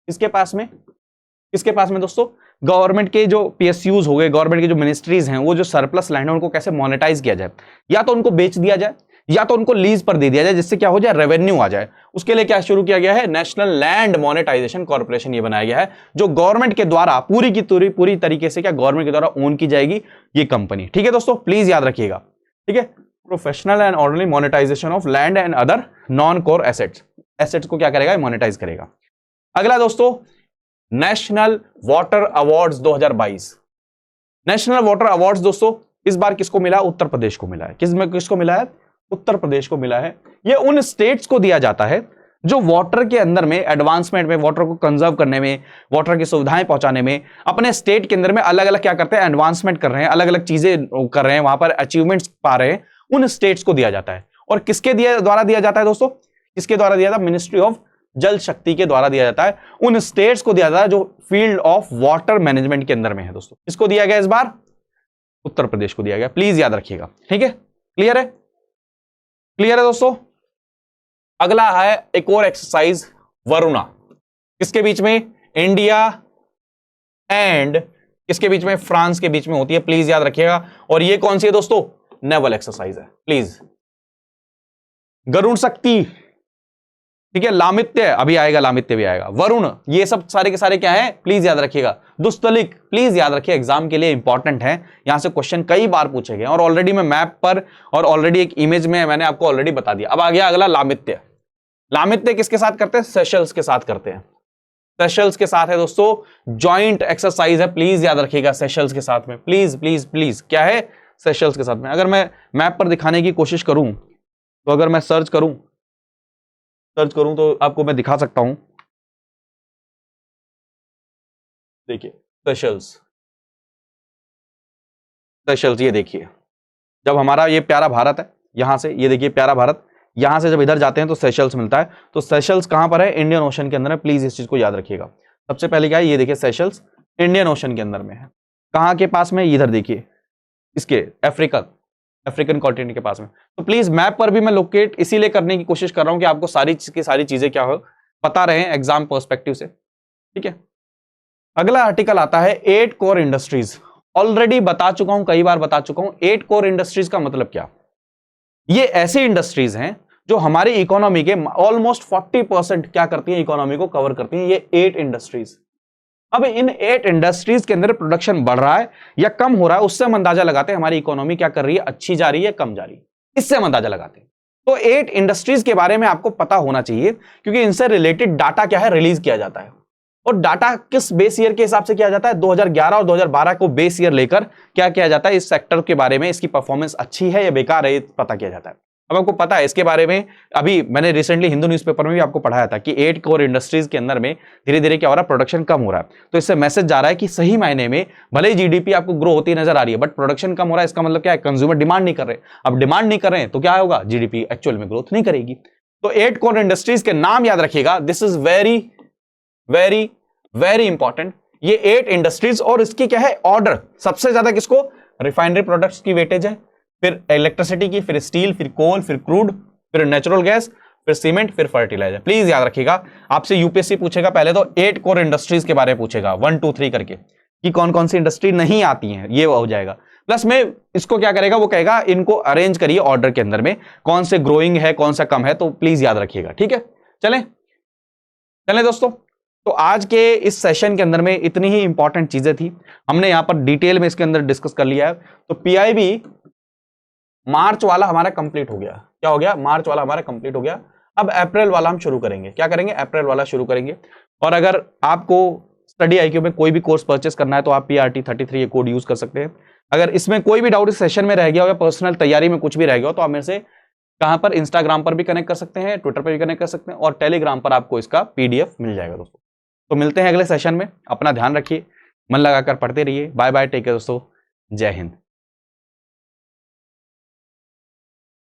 इसके पास में, किसके पास में दोस्तों, गवर्नमेंट के जो पीएसयूज हो गए, गवर्नमेंट की जो मिनिस्ट्रीज हैं, वो जो सरप्लस लैंड है उनको कैसे मोनेटाइज किया जाए, या तो उनको बेच दिया जाए, या तो उनको लीज पर दे दिया जाए, जिससे क्या हो जाए, रेवेन्यू आ जाए। उसके लिए क्या शुरू किया गया है, नेशनल लैंड मोनेटाइजेशन कॉर्पोरेशन ये बनाया गया है, जो गवर्नमेंट के द्वारा पूरी की पूरी तरीके से क्या गवर्नमेंट के द्वारा ओन की जाएगी ये कंपनी। ठीक है दोस्तों, प्लीज याद रखिएगा। ठीक है, professional and orderly monetisation of land and other non core assets, assets को क्या करेगा, मोनेटाइज करेगा। अगला दोस्तों, national water awards 2022। National water awards दोस्तों इस बार किसको मिला, उत्तर प्रदेश को मिला है। किसको मिला है, उत्तर प्रदेश को मिला है। ये उन स्टेट्स को दिया जाता है जो वाटर के अंदर में एडवांसमेंट में, वाटर को कंजर्व करने में, वाटर की सुविधाएं पहुंचाने में, अपने स्टेट के अंदर में अलग अलग क्या करते हैं, एडवांसमेंट कर रहे हैं, अलग अलग चीजें कर रहे हैं, वहां पर अचीवमेंट्स पा रहे हैं, उन स्टेट्स को दिया जाता है। और किसके द्वारा दिया जाता है दोस्तों, किसके द्वारा दिया जाता है, मिनिस्ट्री ऑफ जल शक्ति के द्वारा दिया जाता है। उन स्टेट्स को दिया जाता है जो फील्ड ऑफ वाटर मैनेजमेंट के अंदर में है दोस्तों। किसको दिया गया इस बार, उत्तर प्रदेश को दिया गया, प्लीज याद रखिएगा। ठीक है, क्लियर है। क्लियर है दोस्तों? अगला है एक और एक्सरसाइज, वरुणा। किसके बीच में? इंडिया एंड किसके बीच में? फ्रांस के बीच में होती है, प्लीज याद रखिएगा। और ये कौन सी है दोस्तों? नेवल एक्सरसाइज है, प्लीज। गरुण शक्ति, ठीक है। लामित्य अभी आएगा, लामित्य भी आएगा। वरुण, ये सब सारे के सारे क्या है, प्लीज याद रखिएगा। दुस्तलिक, प्लीज याद रखिए, एग्जाम के लिए इंपॉर्टेंट है, यहां से क्वेश्चन कई बार पूछे गए और ऑलरेडी मैं मैप पर और ऑलरेडी एक इमेज में मैंने आपको ऑलरेडी बता दिया। अब आ गया अगला, लामित्य। लामित्य किसके साथ करते हैं? सेशल्स के साथ करते हैं। सेशल्स के साथ है दोस्तों, जॉइंट एक्सरसाइज है, प्लीज याद रखिएगा। सेशल्स के साथ में, प्लीज प्लीज प्लीज, क्या है? सेशल्स के साथ में। अगर मैं मैप पर दिखाने की कोशिश करूं तो अगर मैं सर्च करूं तो आपको मैं दिखा सकता हूं। देखिए सेशल्स, सेशल्स, ये देखिए, जब हमारा ये प्यारा भारत है, यहां से ये देखिए प्यारा भारत, यहां से जब इधर जाते हैं तो सेशल्स मिलता है। तो सेशल्स कहां पर है? इंडियन ओशन के अंदर है, प्लीज इस चीज को याद रखिएगा। सबसे पहले क्या है, ये देखिए सेशल्स इंडियन ओशन के अंदर में है। कहां के पास में? इधर देखिए, इसके अफ्रीकन कॉन्टिनेंट के पास में। तो प्लीज मैप पर भी मैं लोकेट इसीलिए करने की कोशिश कर रहा हूं कि आपको सारी चीजें क्या हो पता रहे एग्जाम पर्सपेक्टिव से, ठीक है। अगला आर्टिकल आता है 8 कोर इंडस्ट्रीज। ऑलरेडी बता चुका हूं, कई बार बता चुका हूं। 8 कोर इंडस्ट्रीज का मतलब क्या? ये ऐसी इंडस्ट्रीज हैं जो हमारी इकोनॉमी के ऑलमोस्ट 40% क्या करती है, इकोनॉमी को कवर करती हैं, ये 8 इंडस्ट्रीज। अब इन 8 इंडस्ट्रीज के अंदर प्रोडक्शन बढ़ रहा है या कम हो रहा है, उससे हम अंदाजा लगाते हैं हमारी इकोनॉमी क्या कर रही है, अच्छी जा रही है, कम जा रही है, इससे हम अंदाजा लगाते हैं। तो 8 इंडस्ट्रीज के बारे में आपको पता होना चाहिए, क्योंकि इनसे रिलेटेड डाटा क्या है, रिलीज किया जाता है। और डाटा किस बेस ईयर के हिसाब से किया जाता है? 2011 और 2012 को बेस ईयर लेकर क्या किया जाता है, इस सेक्टर के बारे में, इसकी परफॉर्मेंस अच्छी है या बेकार है, ये पता किया जाता है। अब आपको पता है इसके बारे में, अभी मैंने रिसेंटली हिंदू न्यूज़पेपर में भी आपको पढ़ाया था कि 8 कोर इंडस्ट्रीज के अंदर में धीरे धीरे क्या हो रहा है, प्रोडक्शन कम हो रहा है। तो इससे मैसेज जा रहा है कि सही मायने में भले ही जीडीपी आपको ग्रो होती नजर आ रही है, बट प्रोडक्शन कम हो रहा है, इसका मतलब क्या है, कंज्यूमर डिमांड नहीं कर रहे। अब डिमांड नहीं कर रहे हैं तो क्या होगा, जीडीपी एक्चुअल में ग्रोथ नहीं करेगी। तो 8 कोर इंडस्ट्रीज के नाम याद रखिएगा, this is very very very important. ये 8 इंडस्ट्रीज और इसकी क्या है, ऑर्डर सबसे ज्यादा किसको? रिफाइनरी प्रोडक्ट्स की वेटेज है, फिर इलेक्ट्रिसिटी की, फिर स्टील, फिर कोल, फिर क्रूड, फिर नेचुरल गैस, फिर सीमेंट, फिर फर्टिलाइजर। प्लीज याद रखिएगा, आपसे यूपीएससी पूछेगा पहले तो 8 कोर इंडस्ट्रीज के बारे में पूछेगा 1 2 3 करके, कि कौन कौन सी इंडस्ट्री नहीं आती है, ये हो जाएगा। प्लस में इसको क्या करेगा, वो कहेगा इनको अरेंज करिए ऑर्डर के अंदर में, कौन से ग्रोइंग है, कौन सा कम है, तो प्लीज याद रखिएगा, ठीक है। चलें दोस्तों, तो आज के इस सेशन के अंदर में इतनी ही इंपॉर्टेंट चीजें थी, हमने यहां पर डिटेल में इसके अंदर डिस्कस कर लिया है। तो पीआईबी मार्च वाला हमारा कंप्लीट हो गया। क्या हो गया? मार्च वाला हमारा कंप्लीट हो गया। अब अप्रैल वाला हम शुरू करेंगे। क्या करेंगे? अप्रैल वाला शुरू करेंगे। और अगर आपको स्टडी आईक्यू में कोई भी कोर्स परचेस करना है तो आप PRT33 ये कोड यूज कर सकते हैं। अगर इसमें कोई भी डाउट इस सेशन में रह गया हो या पर्सनल तैयारी में कुछ भी रह गया हो तो आप मेरे से कहां पर, इंस्टाग्राम पर भी कनेक्ट कर सकते हैं, ट्विटर पर भी कनेक्ट कर सकते हैं, और टेलीग्राम पर आपको इसका PDF मिल जाएगा दोस्तों। तो मिलते हैं अगले सेशन में, अपना ध्यान रखिए, मन लगाकर पढ़ते रहिए। बाय बाय, टेक केयर दोस्तों, जय हिंद।